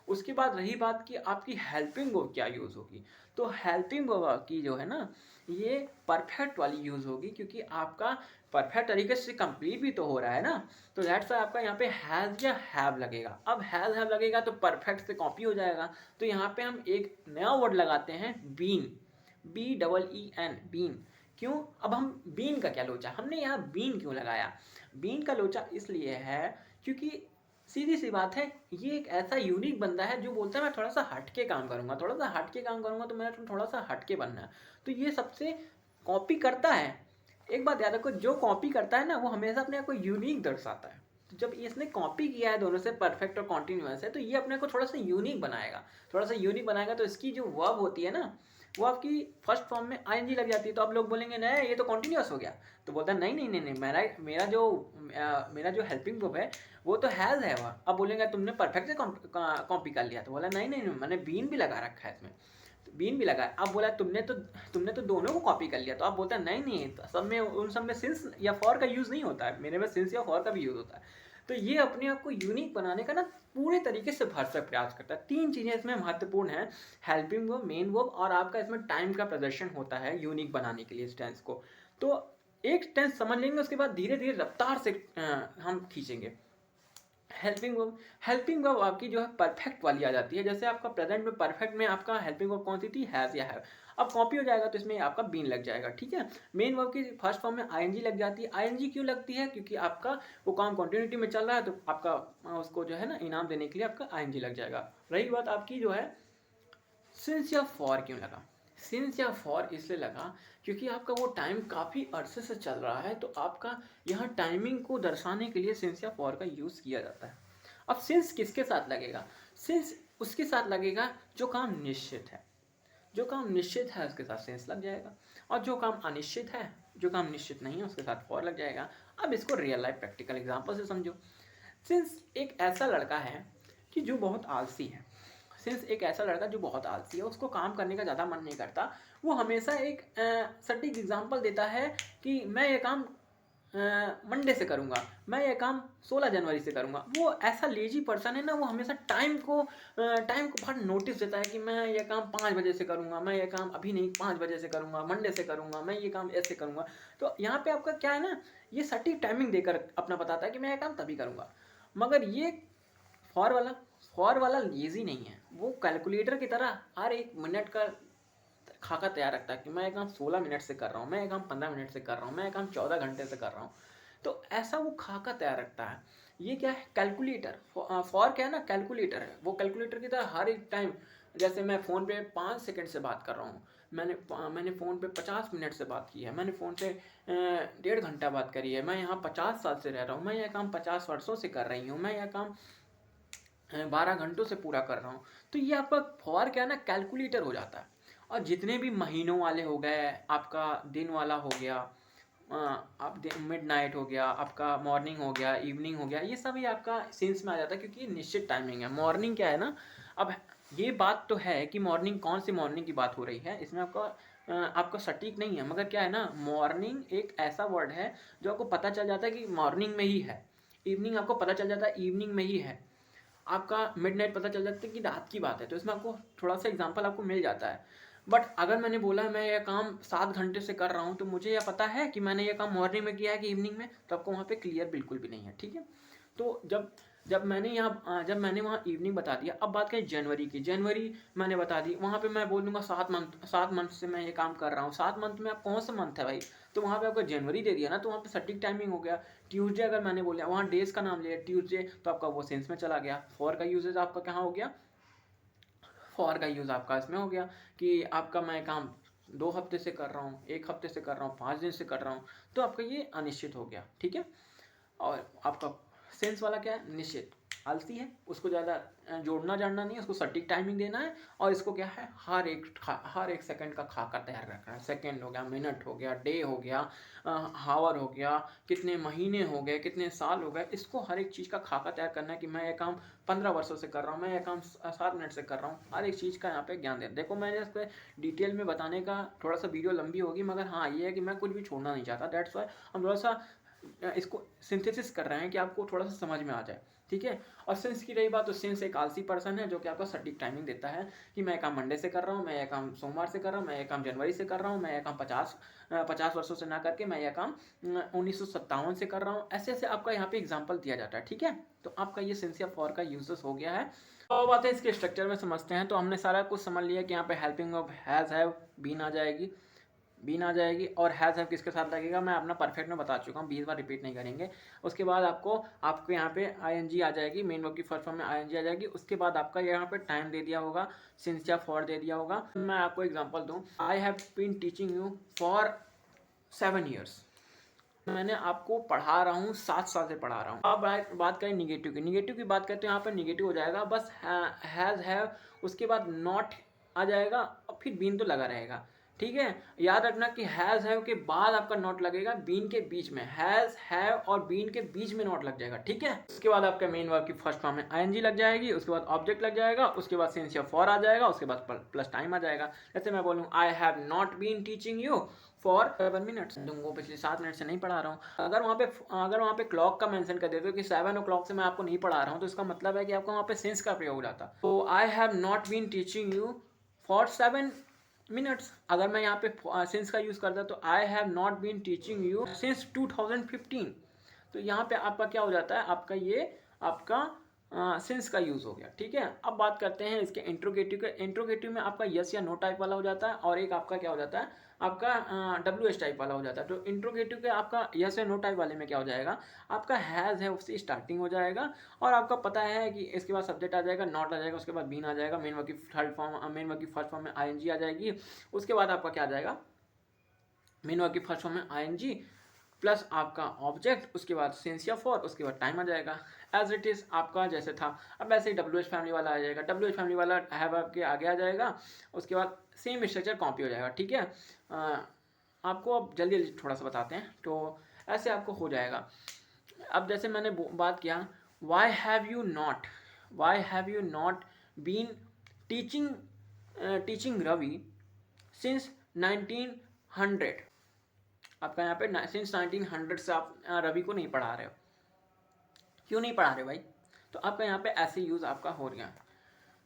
उसके बाद रही बात कि आपकी हेल्पिंग वर्ब क्या यूज़ होगी, तो हेल्पिंग वर्ब की जो है ना ये परफेक्ट वाली यूज़ होगी, क्योंकि आपका परफेक्ट तरीके से कंप्लीट भी तो हो रहा है ना, तो दैट्स वाई आपका यहाँ पे हैज़ या हैव लगेगा। अब हैज़ हैव लगेगा तो परफेक्ट से कॉपी हो जाएगा, तो यहाँ पे हम एक नया वर्ड लगाते हैं बीन, BEEN, बीन। क्यों, अब हम बीन का क्या लोचा, हमने यहाँ बीन क्यों लगाया, बीन का लोचा इसलिए है क्योंकि सीधी सी बात है, ये एक ऐसा यूनिक बंदा है जो बोलता है मैं थोड़ा सा हटके काम करूंगा, थोड़ा सा हटके काम करूंगा, तो मेरा थोड़ा सा हटके बनना है, तो ये सबसे कॉपी करता है। एक बात याद रखो, जो कॉपी करता है ना वो हमेशा अपने आप को यूनिक दर्शाता है। तो जब इसने कॉपी किया है दोनों से, परफेक्ट और कॉन्टिन्यूअस है, तो ये अपने को थोड़ा सा यूनिक बनाएगा, थोड़ा सा यूनिक बनाएगा, तो इसकी जो वर्ब होती है ना वो आपकी फर्स्ट फॉर्म में आईएनजी लग जाती है। तो आप लोग बोलेंगे नहीं ये तो कॉन्टिन्यूअस हो गया, तो बोलता है नहीं नहीं नहीं नहीं, मेरा जो हेल्पिंग वर्ब है वो तो हैज़ है वह। अब बोलेंगे तुमने परफेक्ट से कॉपी कर लिया, तो बोला नहीं नहीं नहीं, मैंने बीन भी लगा रखा है इसमें, तो बीन भी लगा है। अब बोला तुमने तो दोनों को कॉपी कर लिया, तो आप बोलते हैं नहीं नहीं, सब में उन सब में सिंस या फॉर का यूज़ नहीं होता है, मेरे में सिंस या फॉर का भी यूज़ होता है। तो ये अपने आप को यूनिक बनाने का ना पूरे तरीके से भरसक प्रयास करता है। 3 चीज़ें इसमें महत्वपूर्ण हैं, हेल्पिंग वर्ब, मेन वर्ब, और आपका इसमें टाइम का प्रदर्शन होता है यूनिक बनाने के लिए इस टेंस को। तो एक टेंस समझ लेंगे, उसके बाद धीरे धीरे रफ्तार से हम खींचेंगे। हेल्पिंग वर्ब, हेल्पिंग वर्ब आपकी जो है परफेक्ट वाली आ जाती है। जैसे आपका प्रेजेंट में परफेक्ट में आपका हेल्पिंग वर्ब कौन सी थी, हैज़ या हैव। अब कॉपी हो जाएगा तो इसमें आपका बीन लग जाएगा, ठीक है। मेन वर्ब की फर्स्ट फॉर्म में आईएनजी लग जाती है। आईएनजी क्यों लगती है, क्योंकि आपका वो काम कंटिन्यूटी में चल रहा है तो आपका उसको जो है ना इनाम देने के लिए आपका आईएनजी लग जाएगा। रही बात आपकी जो है सिंस या फॉर क्यों लगा, सिंस या फॉर इसलिए लगा क्योंकि आपका वो टाइम काफ़ी अरसे से चल रहा है, तो आपका यहाँ टाइमिंग को दर्शाने के लिए सिंस या फॉर का यूज़ किया जाता है। अब सिंस किसके साथ लगेगा, सिंस उसके साथ लगेगा जो काम निश्चित है। जो काम निश्चित है उसके साथ सिंस लग जाएगा, और जो काम अनिश्चित है, जो काम निश्चित नहीं है उसके साथ फॉर लग जाएगा। अब इसको रियल लाइफ प्रैक्टिकल एग्जांपल से समझो। सिंस एक ऐसा लड़का है कि जो बहुत आलसी है, सिंस एक ऐसा लड़का जो बहुत आलसी है, उसको काम करने का ज़्यादा मन नहीं करता, वो हमेशा एक सटीक एग्जांपल देता है कि मैं ये काम मंडे से करूँगा, मैं ये काम 16 जनवरी से करूँगा। वो ऐसा लेजी पर्सन है ना, वो हमेशा टाइम को बहुत नोटिस देता है कि मैं ये काम 5 बजे से करूँगा, मैं ये काम अभी नहीं 5 बजे से करूँगा, मंडे से करूँगा, मैं ये काम ऐसे करूँगा। तो यहाँ पे आपका क्या है ना, ये सटीक टाइमिंग देकर अपना बताता है कि मैं ये काम तभी करूँगा। मगर ये फॉर वाला, फॉर वाला लेजी नहीं है, वो कैलकुलेटर की तरह हर एक मिनट का खाका तैयार रखता है कि मैं ये काम 16 मिनट से कर रहा हूँ, मैं ये काम 15 मिनट से कर रहा हूँ, मैं ये काम 14 घंटे से कर रहा हूँ। तो ऐसा वो खाका तैयार रखता है। ये क्या है, कैलकुलेटर। फॉर क्या है ना, कैलकुलेटर है। वो कैलकुलेटर की तरह हर एक टाइम, जैसे मैं फ़ोन पे 5 सेकंड से बात कर रहा हूँ, मैंने फ़ोन पे 50 मिनट से बात की है, मैंने फ़ोन से 1.5 घंटा बात करी है, मैं यहाँ 50 साल से रह रहा हूँ, मैं यह काम 50 वर्षों से कर रही हूँ, मैं यह काम 12 घंटों से पूरा कर रहा हूँ। तो ये आपका फॉर क्या है ना, कैलकुलेटर हो जाता है। और जितने भी महीनों वाले हो गए, आपका दिन वाला हो गया, आप मिड नाइट हो गया, आपका मॉर्निंग हो गया, इवनिंग हो गया, ये सभी आपका सेंस में आ जाता है क्योंकि ये निश्चित टाइमिंग है। मॉर्निंग क्या है ना, अब ये बात तो है कि मॉर्निंग कौन सी मॉर्निंग की बात हो रही है, इसमें आपका सटीक नहीं है। मगर क्या है ना, मॉर्निंग एक ऐसा वर्ड है जो आपको पता चल जाता है कि मॉर्निंग में ही है। इवनिंग आपको पता चल जाता है इवनिंग में ही है। आपका मिडनाइट पता चल जाता है कि रात की बात है, तो इसमें आपको थोड़ा सा एग्जांपल आपको मिल जाता है। बट अगर मैंने बोला मैं ये काम 7 घंटे से कर रहा हूँ, तो मुझे यह पता है कि मैंने ये काम मॉर्निंग में किया है कि इवनिंग में, तो आपको वहाँ पे क्लियर बिल्कुल भी नहीं है, ठीक है। तो जब मैंने वहाँ इवनिंग बता दिया, अब बात करें जनवरी की। जनवरी मैंने बता दी, वहाँ पे मैं बोल दूंगा 7 मंथ से मैं ये काम कर रहा हूँ। 7 मंथ में आप कौन सा मंथ है भाई, तो वहाँ पे आपका जनवरी दे दिया ना, तो वहाँ पे सटीक टाइमिंग हो गया। ट्यूसडे अगर मैंने बोला, वहाँ डेज का नाम लिया ट्यूसडे, तो आपका वो सेंस में चला गया। फॉर का यूजेज आपका कहाँ हो गया, फॉर का यूज़ आपका इसमें हो गया कि आपका मैं काम 2 हफ्ते से कर रहा हूँ, 1 हफ्ते से कर रहा हूँ, 5 दिन से कर रहा हूँ, तो आपका ये अनिश्चित हो गया, ठीक है। और आपका सेंस वाला क्या है, निश्चित। आलसी है, उसको ज़्यादा जोड़ना जानना नहीं है, उसको सटीक टाइमिंग देना है। और इसको क्या है, हर एक सेकंड का खाका तैयार रखना है। सेकंड हो गया, मिनट हो गया, डे हो गया, हावर हो गया, कितने महीने हो गए, कितने साल हो गए, इसको हर एक चीज़ का खाका तैयार करना है कि मैं ये काम 15 वर्षों से कर रहा हूँ, मैं ये काम 7 मिनट से कर रहा हूँ। हर एक चीज़ का यहाँ पे ज्ञान दे। देखो मैंने इसको डिटेल में बताने का, थोड़ा सा वीडियो लंबी होगी, मगर हाँ ये है कि मैं कुछ भी छोड़ना नहीं चाहता। दैट्स वाई हम थोड़ा सा इसको सिंथेसिस कर रहे हैं कि आपको थोड़ा सा समझ में आ जाए, ठीक है। और सिंस की रही बात, तो सिंस एक आलसी पर्सन है जो कि आपको सटीक टाइमिंग देता है कि मैं काम मंडे से कर रहा हूँ, मैं यह काम सोमवार से कर रहा हूँ, मैं यह काम जनवरी से कर रहा हूँ, मैं यह काम 50 वर्षों से ना करके मैं यह काम 1957 से कर रहा हूँ। ऐसे ऐसे आपका यहाँ पे एग्जाम्पल दिया जाता है, ठीक है। तो आपका ये सिंस या फॉर का यूजेस हो गया है। और बात है इसके स्ट्रक्चर में समझते हैं। तो हमने सारा कुछ समझ लिया कि यहाँ पे helping of has have been आ जाएगी और हैज़ हैव किसके साथ लगेगा, मैं अपना परफेक्ट में बता चुका हूँ, 20 बार रिपीट नहीं करेंगे। उसके बाद आपको यहाँ पे आईएनजी आ जाएगी, मेन वर्ब की फर्स्ट फॉर्म में आईएनजी आ जाएगी। उसके बाद आपका यहाँ पे टाइम दे दिया होगा, सिंस या फॉर दे दिया होगा। मैं आपको एग्जांपल दूँ, I have been teaching you for 7 years. मैंने आपको पढ़ा रहा हूँ, 7 साल से पढ़ा रहा हूँ। अब बात करें निगेटिव की। निगेटिव की बात करते हैं, यहाँ पर निगेटिव हो जाएगा बस हैज़ हैव, उसके बाद नॉट आ जाएगा और फिर बीन तो लगा रहेगा, ठीक है। याद रखना कि हैज़ हैव के बाद आपका नॉट लगेगा, बीन के बीच में। हैज़ हैव और बीन के बीच में नॉट लग जाएगा, ठीक है। उसके बाद आपका मेन वर्ब की फर्स्ट फॉर्म में आईएनजी लग जाएगी, उसके बाद ऑब्जेक्ट लग जाएगा, उसके बाद सिंस या फॉर आ जाएगा, उसके बाद प्लस टाइम आ जाएगा। जैसे मैं बोलूँ I have not been teaching you for 7 minutes, तुमको पिछले 7 मिनट से नहीं पढ़ा रहा हूँ। अगर वहाँ पे क्लॉक का मेंशन कर देते हो कि 7 o'clock से मैं आपको नहीं पढ़ा रहा हूँ, तो इसका मतलब है कि आपको वहाँ पे सेंस का प्रयोग हो जाता। तो I have not been teaching you for 7 minutes, अगर मैं यहाँ पे सिंस का यूज़ करता तो I have not been teaching you since 2015। तो यहाँ पे आपका क्या हो जाता है, आपका ये आपका सिंस का यूज़ हो गया। ठीक है, अब बात करते हैं इसके इंट्रोगेटिव के। इंट्रोगेटिव में आपका यस या नो टाइप वाला हो जाता है, और एक आपका क्या हो जाता है, आपका WH टाइप वाला हो जाता है। तो इंट्रोगेटिव के आपका यस या नो टाइप वाले में क्या हो जाएगा, आपका हैज़ है उससे स्टार्टिंग हो जाएगा, और आपका पता है कि इसके बाद सब्जेक्ट आ जाएगा, नॉट आ जाएगा, उसके बाद बीन आ जाएगा, मेन वर्ब की थर्ड फॉर्म, मेन वर्ब की फर्स्ट फॉर्म में ING आ जाएगी, उसके बाद आपका क्या आ जाएगा, मेन वर्ब की फर्स्ट फॉर्म में ING प्लस आपका ऑब्जेक्ट, उसके बाद सिंस या फॉर, उसके बाद टाइम आ जाएगा। एज इट इज़ आपका जैसे था, अब वैसे ही WH फैमिली वाला आ जाएगा। WH फैमिली वाला हैव आपके आगे आ जाएगा, उसके बाद सेम स्ट्रक्चर कॉपी हो जाएगा। ठीक है, आपको अब जल्दी जल्दी थोड़ा सा बताते हैं, तो ऐसे आपको हो जाएगा। अब जैसे मैंने बात किया, why have you not been teaching teaching Ravi since 1900। आपका यहाँ पे सिंस 1900 से आप रवि को नहीं पढ़ा रहे हो, क्यों नहीं पढ़ा रहे भाई, तो आपका यहाँ पे ऐसे यूज़ आपका हो गया।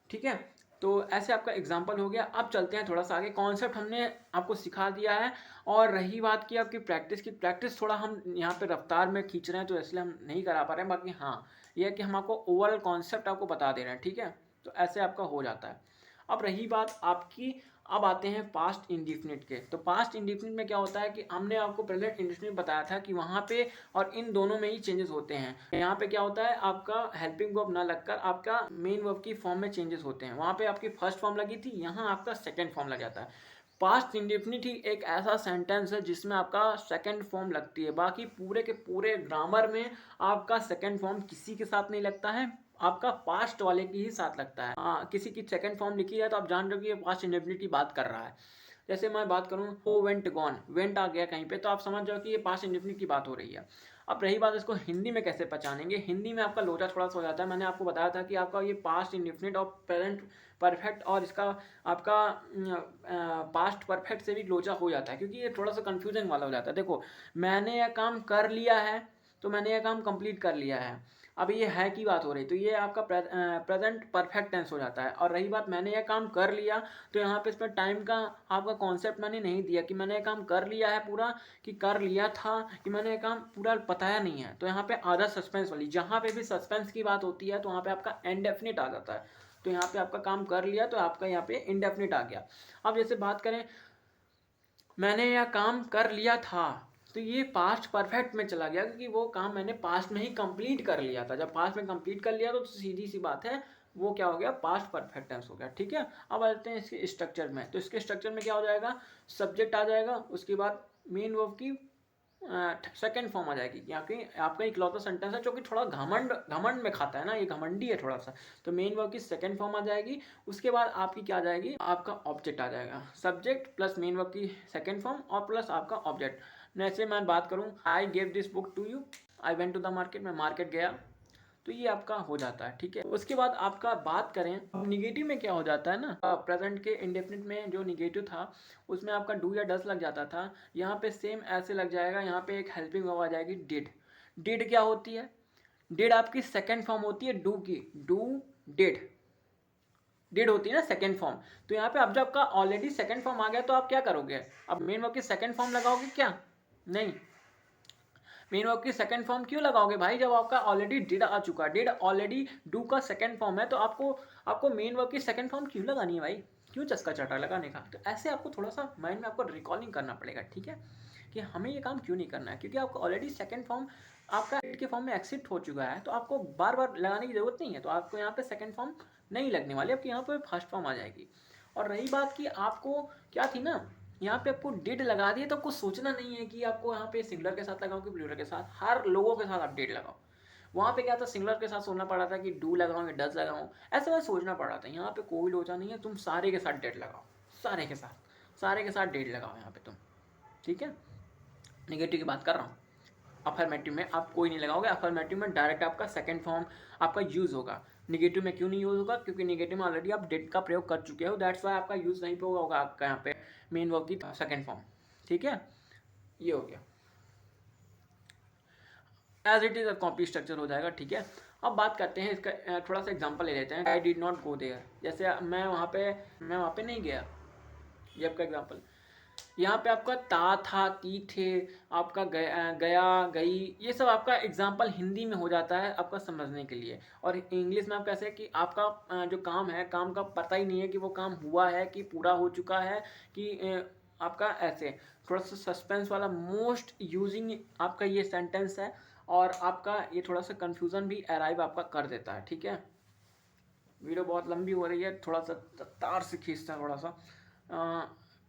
ठीक है, तो ऐसे आपका एग्जाम्पल हो गया। अब चलते हैं थोड़ा सा आगे, कॉन्सेप्ट हमने आपको सिखा दिया है, और रही बात की आपकी प्रैक्टिस की, प्रैक्टिस थोड़ा हम यहाँ पे रफ्तार में खींच रहे हैं, तो इसलिए हम नहीं करा पा रहे हैं। बाकी हाँ, ये है कि हम आपको ओवरऑल कॉन्सेप्ट आपको बता दे रहे हैं। ठीक है, तो ऐसे आपका हो जाता है। अब रही बात आपकी, अब आते हैं पास्ट इंडिफिनिट के। तो पास्ट इंडिफिनिट में क्या होता है कि हमने आपको प्रेजेंट इंडिफिनिट बताया था कि वहाँ पे और इन दोनों में ही चेंजेस होते हैं। यहाँ पे क्या होता है, आपका हेल्पिंग वर्ब ना लगकर आपका मेन वर्ब की फॉर्म में चेंजेस होते हैं। वहाँ पे आपकी फर्स्ट फॉर्म लगी थी, यहाँ आपका सेकेंड फॉर्म लग जाता है। पास्ट इंडिफिनिट ही एक ऐसा सेंटेंस है जिसमें आपका सेकेंड फॉर्म लगती है। बाकी पूरे के पूरे ग्रामर में आपका सेकेंड फॉर्म किसी के साथ नहीं लगता है, आपका पास्ट वाले की ही साथ लगता है। किसी की सेकंड फॉर्म लिखी है तो आप जान रहे हो कि ये पास्ट इंडेफिनिट की बात कर रहा है। जैसे मैं बात करूँ, वो वेंट गॉन, वेंट आ गया कहीं पे, तो आप समझ जाओ कि ये पास्ट इंडेफिनिट की बात हो रही है। अब रही बात इसको हिंदी में कैसे पहचानेंगे, हिंदी में आपका लोचा थोड़ा सा हो जाता है। मैंने आपको बताया था कि आपका ये पास्ट इंडेफिनिट और प्रेजेंट परफेक्ट और इसका आपका पास्ट परफेक्ट से भी लोचा हो जाता है, क्योंकि ये थोड़ा सा कन्फ्यूजन वाला हो जाता है। देखो, मैंने यह काम कर लिया है, तो मैंने यह काम कंप्लीट कर लिया है। अब ये है की बात हो रही, तो ये आपका प्रेजेंट परफेक्ट टेंस हो जाता है। और रही बात मैंने यह काम कर लिया, तो यहाँ पे इस पर टाइम का आपका कॉन्सेप्ट मैंने नहीं दिया कि मैंने यह काम कर लिया है पूरा, कि कर लिया था, कि मैंने यह काम पूरा बताया नहीं है। तो यहाँ पे आधा सस्पेंस वाली, जहाँ पे भी सस्पेंस की बात होती है तो वहाँ पे आपका इंडेफिनिट आ जाता है। तो यहाँ पे आपका काम कर लिया, तो आपका यहाँ पे इंडेफिनिट आ गया। अब जैसे बात करें, मैंने यह काम कर लिया था, तो ये पास्ट परफेक्ट में चला गया, क्योंकि वो काम मैंने पास्ट में ही कंप्लीट कर लिया था। जब पास्ट में कंप्लीट कर लिया तो सीधी सी बात है, वो क्या हो गया, पास्ट परफेक्ट टेंस हो गया। ठीक है, अब आते हैं इसके स्ट्रक्चर में। तो इसके स्ट्रक्चर में क्या हो जाएगा, सब्जेक्ट आ जाएगा, उसके बाद मेन वर्ब की सेकेंड फॉर्म आ जाएगी। यहाँ की आपका इकलौता सेंटेंस है जो कि थोड़ा घमंड में खाता है ना, ये घमंडी है थोड़ा सा। तो मेन वर्ब की सेकेंड फॉर्म आ जाएगी, उसके बाद आपकी क्या आ जाएगी, आपका ऑब्जेक्ट आ जाएगा। सब्जेक्ट प्लस मेन वर्ब की सेकेंड फॉर्म और प्लस आपका ऑब्जेक्ट। जैसे मैं बात करूँ, I gave this book to you, I went to the market, मैं मार्केट गया, तो ये आपका हो जाता है। ठीक है, उसके बाद आपका बात करें, अब निगेटिव में क्या हो जाता है ना, प्रेजेंट के इंडेफिनिट में जो निगेटिव था उसमें आपका डू या डस लग जाता था, यहाँ पे सेम ऐसे लग जाएगा। यहाँ पे एक हेल्पिंग वर्ब आ जाएगी, डिड। डिड क्या होती है, डिड आपकी सेकेंड फॉर्म होती है डू की, डू डिड, डिड होती है ना सेकेंड फॉर्म। तो यहाँ पे अब जब आपका ऑलरेडी सेकेंड फॉर्म आ गया, तो आप क्या करोगे, अब मेन वर्ब की सेकेंड फॉर्म लगाओगे क्या, नहीं। मेन वर्ब की सेकंड फॉर्म क्यों लगाओगे भाई, जब आपका ऑलरेडी डिड आ चुका है, डिड ऑलरेडी डू का सेकंड फॉर्म है, तो आपको मेन वर्ब की सेकंड फॉर्म क्यों लगानी है भाई, क्यों चस्का चटा लगाने का। तो ऐसे आपको थोड़ा सा माइंड में आपको रिकॉलिंग करना पड़ेगा। ठीक है, कि हमें ये काम क्यों नहीं करना है, क्योंकि आपको ऑलरेडी सेकंड फॉर्म आपका डिड के फॉर्म में एक्सिट हो चुका है, तो आपको बार बार लगाने की जरूरत नहीं है। तो आपको यहाँ पे सेकंड फॉर्म नहीं लगने वाली, आपकी यहाँ पे फर्स्ट फॉर्म आ जाएगी। और रही बात कि आपको क्या थी ना, यहाँ पे आपको डिड लगा दिए, तो आपको सोचना नहीं है कि आपको यहाँ पे सिंगुलर के साथ लगाओ कि प्लूरल के साथ, हर लोगों के साथ आप डिड लगाओ। वहाँ पे क्या था, सिंगुलर के साथ सोचना पड़ा था कि डू लगाऊं या डज लगाऊं, ऐसे में सोचना पड़ा था। यहाँ पे कोई लोचा नहीं है, तुम सारे के साथ डिड लगाओ, सारे के साथ डिड लगाओ यहाँ पे तुम। ठीक है, निगेटिव की बात कर रहा हूँ। अफर्मेटिव में आप कोई नहीं लगाओगे, अफर्मेटिव में डायरेक्ट आपका सेकंड फॉर्म आपका यूज होगा। निगेटिव में क्यों नहीं यूज होगा, क्योंकि निगेटिव में ऑलरेडी आप डिड का प्रयोग कर चुके हो, दैट्स वाई आपका यूज नहीं होगा आपका यहाँ पे मेन वर्ब की सेकंड फॉर्म। ठीक है, ये हो गया, as it is copy structure हो जाएगा। ठीक है, अब बात करते हैं इसका, थोड़ा सा एग्जांपल ले लेते हैं। I did not go there, जैसे मैं वहाँ पे नहीं गया, ये आपका एग्जांपल। यहाँ पे आपका ता था, ती थे, आपका गया, गई, ये सब आपका एग्जाम्पल हिंदी में हो जाता है आपका समझने के लिए। और इंग्लिश में आप कैसे कि आपका जो काम है, काम का पता ही नहीं है कि वो काम हुआ है कि पूरा हो चुका है कि आपका ऐसे थोड़ा सा सस्पेंस वाला मोस्ट यूजिंग आपका ये सेंटेंस है। और आपका ये थोड़ा सा कन्फ्यूज़न भी अराइव आपका कर देता है। ठीक है, वीडियो बहुत लंबी हो रही है, थोड़ा सा तार से खींचता है थोड़ा सा।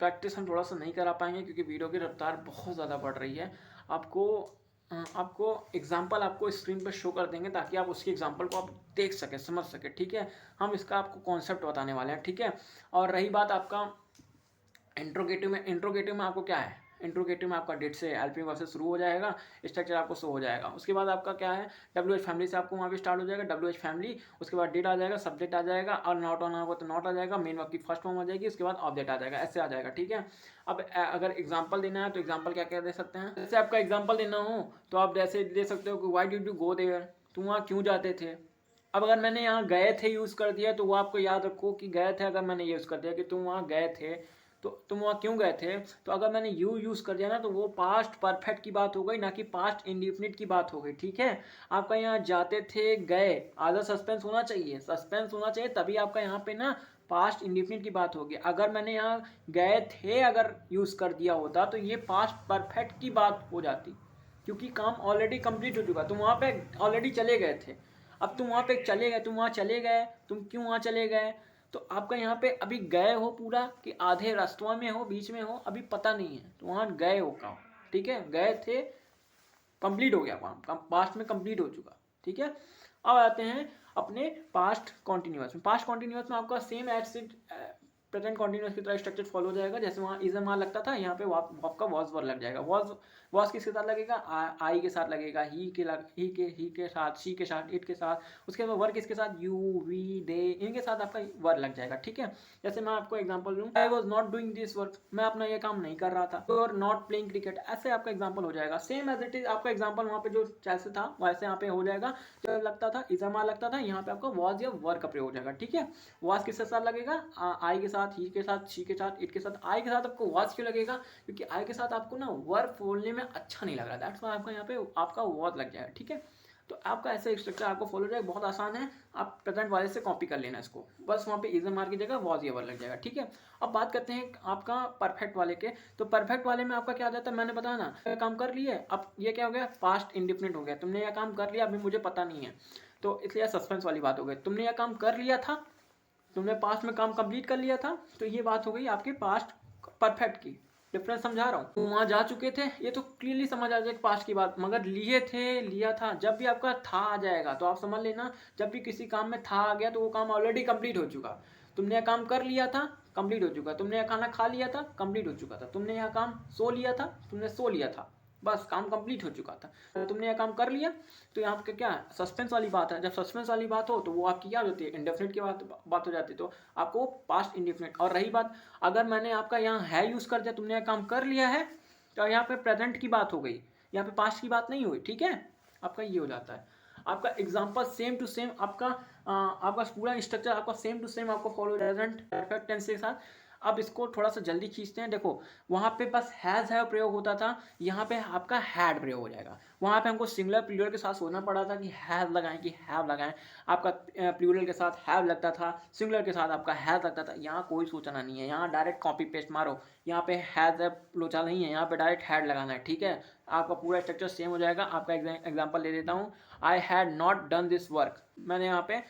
प्रैक्टिस हम थोड़ा सा नहीं करा पाएंगे क्योंकि वीडियो की रफ्तार बहुत ज़्यादा बढ़ रही है। आपको एग्जाम्पल आपको स्क्रीन पर शो कर देंगे ताकि आप उसकी एग्जाम्पल को आप देख सके, समझ सके। ठीक है, हम इसका आपको कॉन्सेप्ट बताने वाले हैं। ठीक है, और रही बात आपका इंट्रोगेटिव में आपको क्या है, इंट्रोगेटिव में आपका डेट से हेल्पिंग वर्ब से शुरू हो जाएगा, स्ट्रक्चर आपको शो हो जाएगा। उसके बाद आपका क्या है, डब्ल्यू एच फैमिली से आपको वहाँ पे स्टार्ट हो जाएगा, डब्ल्यू एच फैमिली। उसके बाद डेट आ जाएगा, सब्जेक्ट आ जाएगा, और नॉट ऑन होगा तो नॉट आ जाएगा, मेन वर्ब की फर्स्ट फॉर्म आ जाएगी, उसके बाद ऑब्जेक्ट आ जाएगा, ऐसे आ जाएगा। ठीक है, अब अगर एग्जाम्पल देना है तो एग्जाम्पल क्या क्या दे सकते हैं। जैसे आपका एग्जाम्पल देना हो तो आप जैसे दे सकते हो कि why did you go there, तुम वहाँ क्यों जाते थे। अब अगर मैंने यहाँ गए थे यूज़ कर दिया तो वो आपको याद रखो कि गए थे, अगर मैंने यूज़ कर दिया कि तुम वहाँ गए थे तो तुम वहाँ क्यों गए थे, तो अगर मैंने यू यूज़ कर दिया ना तो वो पास्ट परफेक्ट की बात हो गई, ना कि पास्ट इंडिफिनिट की बात हो गई। ठीक है, आपका यहाँ जाते थे, गए, आधा सस्पेंस होना चाहिए, सस्पेंस होना चाहिए, तभी आपका यहाँ पे ना पास्ट इंडिफिनिट की बात होगी। अगर मैंने यहाँ गए थे अगर यूज़ कर दिया होता तो ये पास्ट परफेक्ट की बात हो जाती, क्योंकि काम ऑलरेडी कंप्लीट हो चुका, तुम वहाँ पे ऑलरेडी चले गए थे। अब तुम वहाँ पे चले गए, तुम वहाँ चले गए, तुम क्यों वहाँ चले गए, तो आपका यहाँ पे अभी गए हो पूरा कि आधे रास्तों में हो, बीच में हो, अभी पता नहीं है, तो वहाँ गए हो काम। ठीक है, गए थे, कंप्लीट हो गया काम, पास्ट में कंप्लीट हो चुका। ठीक है, अब आते हैं अपने पास्ट कॉन्टिन्यूअस में। पास्ट कॉन्टिन्यूअस में आपका सेम एज प्रेजेंट कॉन्टिन्यूअस की तरह स्ट्रक्चर फॉलो हो जाएगा। जैसे वहाँ इज वहाँ लगता था, यहाँ पे आपका वॉज वर लग जाएगा। वॉज किसके साथ लगेगा, आई के साथ लगेगा, ही के साथ, शी के साथ, इट के साथ। उसके बाद वर किसके साथ, यू, वी, दे, इनके साथ आपका वर लग जाएगा। ठीक है, जैसे मैं आपको एग्जांपल दूं, I was not doing this work, मैं अपना ये काम नहीं कर रहा था, और नॉट प्लेइंग क्रिकेट, ऐसे आपका एग्जाम्पल हो जाएगा। सेम एज इट इज आपका एग्जाम्पल वहाँ पे जो जैसे था वैसे यहाँ पे हो जाएगा। जो लगता था इजमा लगता था, यहाँ पे आपका वॉज या वर का प्रयोग हो जाएगा। ठीक है, वॉज किसके साथ लगेगा, आई के साथ, ही के साथ, शी के साथ, इट के साथ। आई के साथ आपको वॉज क्यों लगेगा, क्योंकि आई के साथ आपको ना वर्ब बोलने में अच्छा नहीं लग रहा, दैट्स व्हाई आपका यहाँ पे आपका वॉज लग जाएगा। ठीक है, तो आपका ऐसे स्ट्रक्चर आपको फॉलो जाएगा, बहुत आसान है, आप प्रेजेंट वाले से कॉपी कर लेना इसको, बस वहाँ पे इज मार की जगह वॉज या वर लग जाएगा। ठीक है, अब बात करते हैं आपका परफेक्ट वाले के। तो परफेक्ट वाले में आपका क्या आ जाता है, मैंने बताया ना, काम कर लिए, अब ये क्या हो गया, पास्ट इंडिफिनिट हो गया, तुमने यह काम कर लिया, अभी मुझे पता नहीं है, तो इसलिए सस्पेंस वाली बात हो गई। तुमने यह काम कर लिया था, तुमने पास्ट में काम कंप्लीट कर लिया था, तो ये बात हो गई आपके पास्ट परफेक्ट की। डिफरेंस समझा रहा हूँ, वहाँ जा चुके थे, ये तो क्लियरली समझ आ जाएगा पास्ट की बात, मगर लिए थे, लिया था, जब भी आपका था आ जाएगा तो आप समझ लेना, जब भी किसी काम में था आ गया तो वो काम ऑलरेडी कंप्लीट हो चुका। तुमने यह काम कर लिया था, कंप्लीट हो चुका। तुमने यह खाना खा लिया था, कंप्लीट हो चुका था। तुमने यह काम सो लिया था, तुमने सो लिया था, बस काम कंप्लीट हो चुका था। तो तुमने यह काम कर लिया, तो यहाँ पे क्या सस्पेंस वाली बात है। जब सस्पेंस वाली बात हो तो वो आपकी क्या होती है, इंडेफिनिट की बात हो जाती है, तो आपको पास्ट इंडेफिनिट। और रही बात, अगर मैंने आपका यहाँ है यूज़ कर दिया, तुमने यह काम कर लिया है, तो यहाँ पे प्रेजेंट की बात हो गई, यहाँ पे पास्ट की बात नहीं हुई। ठीक है, आपका ये हो जाता है। आपका एग्जाम्पल सेम टू सेम, आपका पूरा स्ट्रक्चर आपका सेम टू सेम आपको फॉलो प्रेजेंट परफेक्ट टेंस के साथ। अब इसको थोड़ा सा जल्दी खींचते हैं। देखो, वहाँ पे बस हैज़ हैव प्रयोग होता था, यहाँ पे आपका हैड प्रयोग हो जाएगा। वहाँ पे हमको सिंगुलर प्लूरल के साथ सोचना पड़ा था कि हैज़ लगाएं कि हैव लगाएं। आपका प्लूरल के साथ हैव लगता था, सिंगुलर के साथ आपका हैज़ लगता था। यहाँ कोई सोचना नहीं है, यहाँ डायरेक्ट कॉपी पेस्ट मारो, यहाँ पे हैज़ हैव लोचा नहीं है, यहाँ पे डायरेक्ट हैड लगाना है। ठीक है, आपका पूरा स्ट्रक्चर सेम हो जाएगा। आपका एग्जाम्पल दे देता हूँ, I had not done this work, मैंने यहाँ पे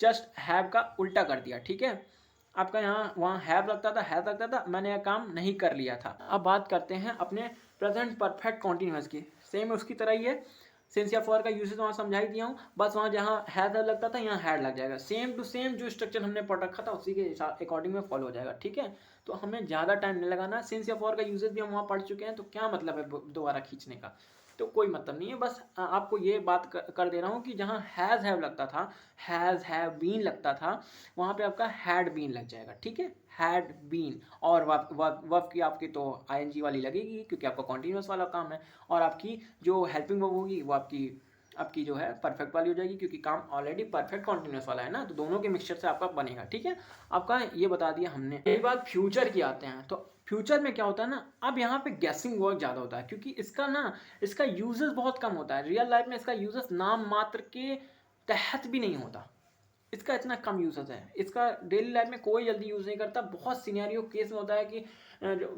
जस्ट हैव का उल्टा कर दिया। ठीक है, आपका यहाँ वहाँ हैव लगता था, हैव लगता था, मैंने यह काम नहीं कर लिया था। अब बात करते हैं अपने प्रेजेंट परफेक्ट कॉन्टिन्यूअस की। सेम उसकी तरह ही है, सिंस या फॉर का यूसेज वहाँ समझा ही दिया हूँ, बस वहाँ जहाँ हैड लगता था यहाँ हैड लग जाएगा। सेम टू सेम जो स्ट्रक्चर हमने पढ़ रखा था उसी के अकॉर्डिंग में फॉलो हो जाएगा। ठीक है, तो हमें ज़्यादा टाइम नहीं लगाना। सिंस या फॉर का यूसेज भी हम वहाँ पढ़ चुके हैं, तो क्या मतलब है दोबारा खींचने का, तो कोई मतलब नहीं है। बस आपको ये बात कर दे रहा हूँ कि जहाँ हैज़ हैव लगता था, हैज़ हैव बीन लगता था, वहाँ पे आपका हैड बीन लग जाएगा। ठीक है, हैड बीन। और वर्ब की आपकी तो आईएनजी वाली लगेगी क्योंकि आपका कॉन्टिन्यूस वाला काम है। और आपकी जो हेल्पिंग वर्ब होगी वो आपकी आपकी जो है परफेक्ट वाली हो जाएगी, क्योंकि काम ऑलरेडी परफेक्ट कॉन्टिन्यूस वाला है ना, तो दोनों के मिक्सचर से आपका बनेगा। ठीक है, आपका ये बता दिया हमने। यही बात फ्यूचर की आते हैं, तो फ्यूचर में क्या होता है ना, अब यहाँ पे गैसिंग वर्क ज़्यादा होता है, क्योंकि इसका यूजेस बहुत कम होता है। रियल लाइफ में इसका यूजेस नाम मात्र के तहत भी नहीं होता, इसका इतना कम यूजेस है, इसका डेली लाइफ में कोई जल्दी यूज़ नहीं करता। बहुत सिनेरियो केस में होता है कि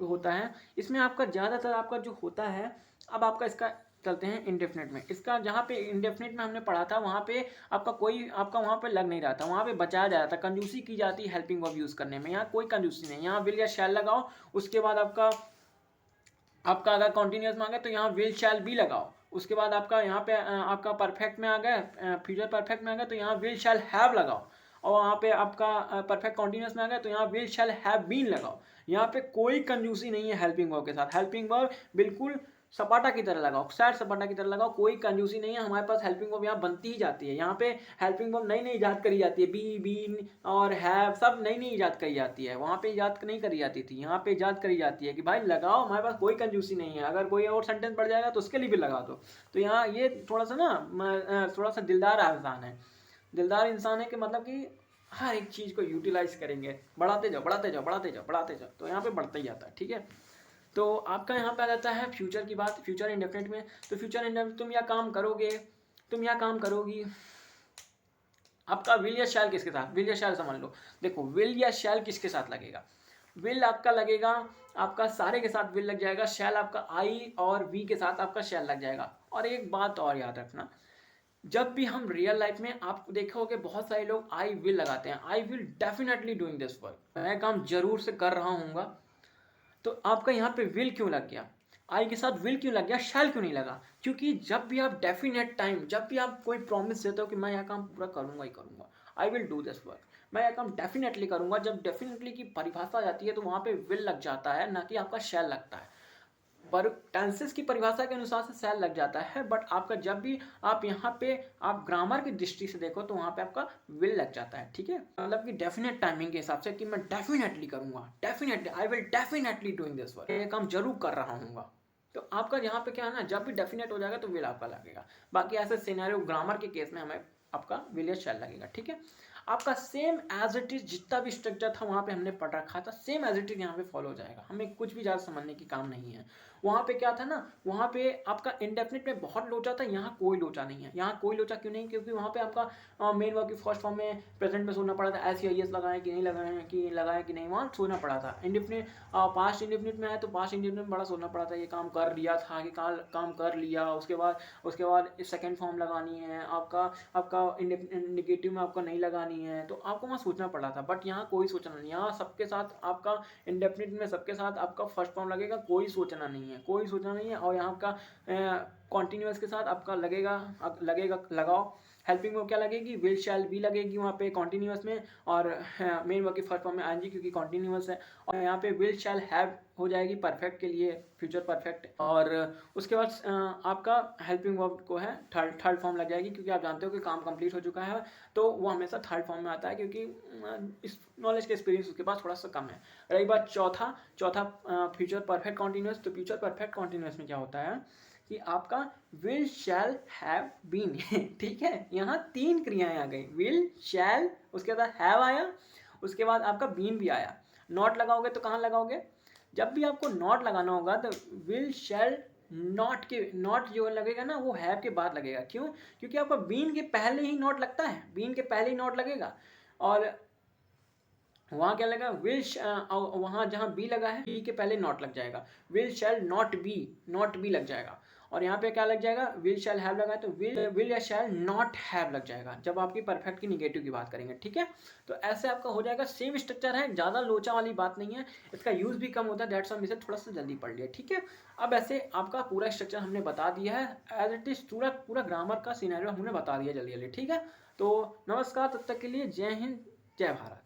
होता है इसमें आपका ज़्यादातर आपका जो होता है। अब आपका इसका चलते हैं इंडेफिनिट में। इसका जहाँ पे इंडेफिनिट में हमने पढ़ा था, वहाँ पे आपका वहाँ पे लग नहीं रहा था, वहाँ पे बचाया जा रहा था, कंजूसी की जाती है हेल्पिंग वर्ब यूज़ करने में। यहाँ कोई कंजूसी नहीं, यहाँ विल या शैल लगाओ, उसके बाद आपका अगर कॉन्टिन्यूस में आ गया तो यहाँ विल शैल बी लगाओ, उसके बाद आपका यहाँ पे आपका परफेक्ट में आ गया, फ्यूचर परफेक्ट में आ गया तो यहाँ विल शैल हैव लगाओ, और वहाँ पे आपका परफेक्ट कॉन्टिन्यूस में आ गया तो यहाँ विल शैल हैव बीन लगाओ। यहाँ पे कोई कंजूसी नहीं है हेल्पिंग वर्ब के साथ। हेल्पिंग वर्ब बिल्कुल सपाटा की तरह लगाओ, सैड सपाटा की तरह लगाओ, कोई कंजूसी नहीं है। हमारे पास हेल्पिंग वर्ब यहाँ बनती ही जाती है। यहाँ पे हेल्पिंग वर्ब नई नई ईजाद करी जाती है, बी बीन और हैव सब नई नई ईजाद करी जाती है, वहाँ पे ईजाद नहीं करी जाती थी, यहाँ पे ईजाद करी जाती है कि भाई लगाओ, हमारे पास कोई कंजूसी नहीं है। अगर कोई और सेंटेंस बढ़ जाएगा तो उसके लिए भी लगा दो। तो यहाँ ये थोड़ा सा दिलदार इंसान है। दिलदार इंसान है कि मतलब कि हर एक चीज़ को यूटिलाइज करेंगे, बढ़ाते जाओ बढ़ाते जाओ बढ़ाते जाओ बढ़ाते जाओ, तो यहाँ पे बढ़ता ही जाता है। ठीक है, तो आपका यहाँ पे आ जाता है फ्यूचर की बात, फ्यूचर इंडेफिनिट में। तो फ्यूचर इंडेफिनिट तुम यह काम करोगे, तुम यह काम करोगी, आपका विल या शैल किसके साथ, विल या शैल समझ लो। देखो विल या शैल किसके साथ लगेगा, विल आपका लगेगा, आपका सारे के साथ विल लग जाएगा, शैल आपका आई और वी के साथ आपका शैल लग जाएगा। और एक बात और याद रखना, जब भी हम रियल लाइफ में आप देखोगे बहुत सारे लोग आई विल लगाते हैं, I will definitely doing this work, मैं काम जरूर से कर रहा हूँगा। तो आपका यहाँ पे विल क्यों लग गया, आई के साथ विल क्यों लग गया, शैल क्यों नहीं लगा? क्योंकि जब भी आप डेफिनेट टाइम, जब भी आप कोई प्रॉमिस देते हो कि मैं यह काम पूरा करूँगा ही करूँगा, I will do this work, मैं यह काम डेफिनेटली करूँगा, जब डेफिनेटली की परिभाषा आ जाती है तो वहाँ पे विल लग जाता है, ना कि आपका शैल लगता है। पर टेंसेस की परिभाषा के अनुसार से शैल लग जाता है, बट आपका जब भी आप यहाँ पे आप ग्रामर की दृष्टि से देखो तो वहाँ पे आपका विल लग जाता है। ठीक है, मतलब कि डेफिनेट टाइमिंग के हिसाब से कि मैं डेफिनेटली करूँगा, definitely I will definitely doing this work, ये काम जरूर कर रहा हूँ। तो आपका यहाँ पे क्या है ना, जब भी डेफिनेट हो जाएगा तो विल आपका लगेगा। बाकी ऐसे सिनेरियो ग्रामर के केस में हमें आपका विल या शैल लगेगा। ठीक है, आपका सेम एज इट इज जितना भी स्ट्रक्चर था वहाँ पे हमने पढ़ रखा था, सेम एज इट इज यहाँ पे फॉलो हो जाएगा, हमें कुछ भी ज़्यादा समझने की काम नहीं है। वहाँ पे क्या था ना, वहाँ पे आपका इंडेफिनिट में बहुत लोचा था, यहाँ कोई लोचा नहीं है। यहाँ कोई लोचा क्यों नहीं, क्योंकि वहाँ पे आपका मेन वर्ब की फर्स्ट फॉर्म में प्रेजेंट में सोचना पड़ा था, ऐसे आई एस लगाए कि नहीं लगाए कि नहीं, वहाँ सोचना पड़ा था। इंडेफिनिट पास्ट इंडेफिनिट में आया तो पास्ट इंडेफिनिट में बड़ा सोचना पड़ा था, ये काम कर लिया था कि काम कर लिया, उसके बाद सेकेंड फॉर्म लगानी है, आपका निगेटिव में आपका नहीं लगानी है, तो आपको वहाँ सोचना पड़ा था। बट यहाँ कोई सोचना नहीं, यहाँ सबके साथ आपका इंडेफिनिट में सबके साथ आपका फर्स्ट फॉर्म लगेगा, कोई सोचना नहीं है, कोई सोचना नहीं है। और यहाँ का कॉन्टिन्यूस के साथ आपका लगेगा लगाओ। हेल्पिंग वर्ब क्या लगेगी, विल शैल बी लगेगी वहाँ पे कॉन्टिन्यूस में, और मेन वर्ब की फर्स्ट फॉर्म में आएंगी क्योंकि कॉन्टिन्यूस है। और यहाँ पे विल शैल हैव हो जाएगी परफेक्ट के लिए, फ्यूचर परफेक्ट। और उसके बाद आपका हेल्पिंग वर्ब को है थर्ड फॉर्म लग जाएगी, क्योंकि आप जानते हो कि काम कंप्लीट हो चुका है तो वो हमेशा थर्ड फॉर्म में आता है, क्योंकि इस नॉलेज का एक्सपीरियंस उसके पास थोड़ा सा कम है। रही बात चौथा फ्यूचर परफेक्ट कॉन्टिन्यूस, तो फ्यूचर परफेक्ट कॉन्टिन्यूस में क्या होता है कि आपका विल शैल हैव बीन ठीक है, यहाँ 3 क्रियाएं आ गई, विल शैल, उसके बाद हैव आया, उसके बाद आपका बीन भी आया। नॉट लगाओगे तो कहाँ लगाओगे, जब भी आपको नॉट लगाना होगा तो विल शैल नॉट जो लगेगा ना वो हैव के बाद लगेगा। क्यों, क्योंकि आपका बीन के पहले ही नॉट लगता है, बीन के पहले ही नॉट लगेगा। और वहाँ क्या लगा, वहाँ जहाँ बी लगा है बी के पहले नॉट लग जाएगा, विल शैल नॉट बी लग जाएगा। और यहाँ पे क्या लग जाएगा, विल शैल हैव लगा है तो विल या शैल नॉट हैव लग जाएगा जब आपकी परफेक्ट की निगेटिव की बात करेंगे। ठीक है, तो ऐसे आपका हो जाएगा, सेम स्ट्रक्चर है, ज़्यादा लोचा वाली बात नहीं है, इसका यूज़ भी कम होता है, दैट्स वाई इसे थोड़ा सा जल्दी पढ़ लिया। ठीक है, अब ऐसे आपका पूरा स्ट्रक्चर हमने बता दिया है, एज इट इज़ पूरा ग्रामर का सिनेरियो हमने बता दिया जल्दी। ठीक है, तो नमस्कार, तब तक के लिए जय हिंद, जय भारत।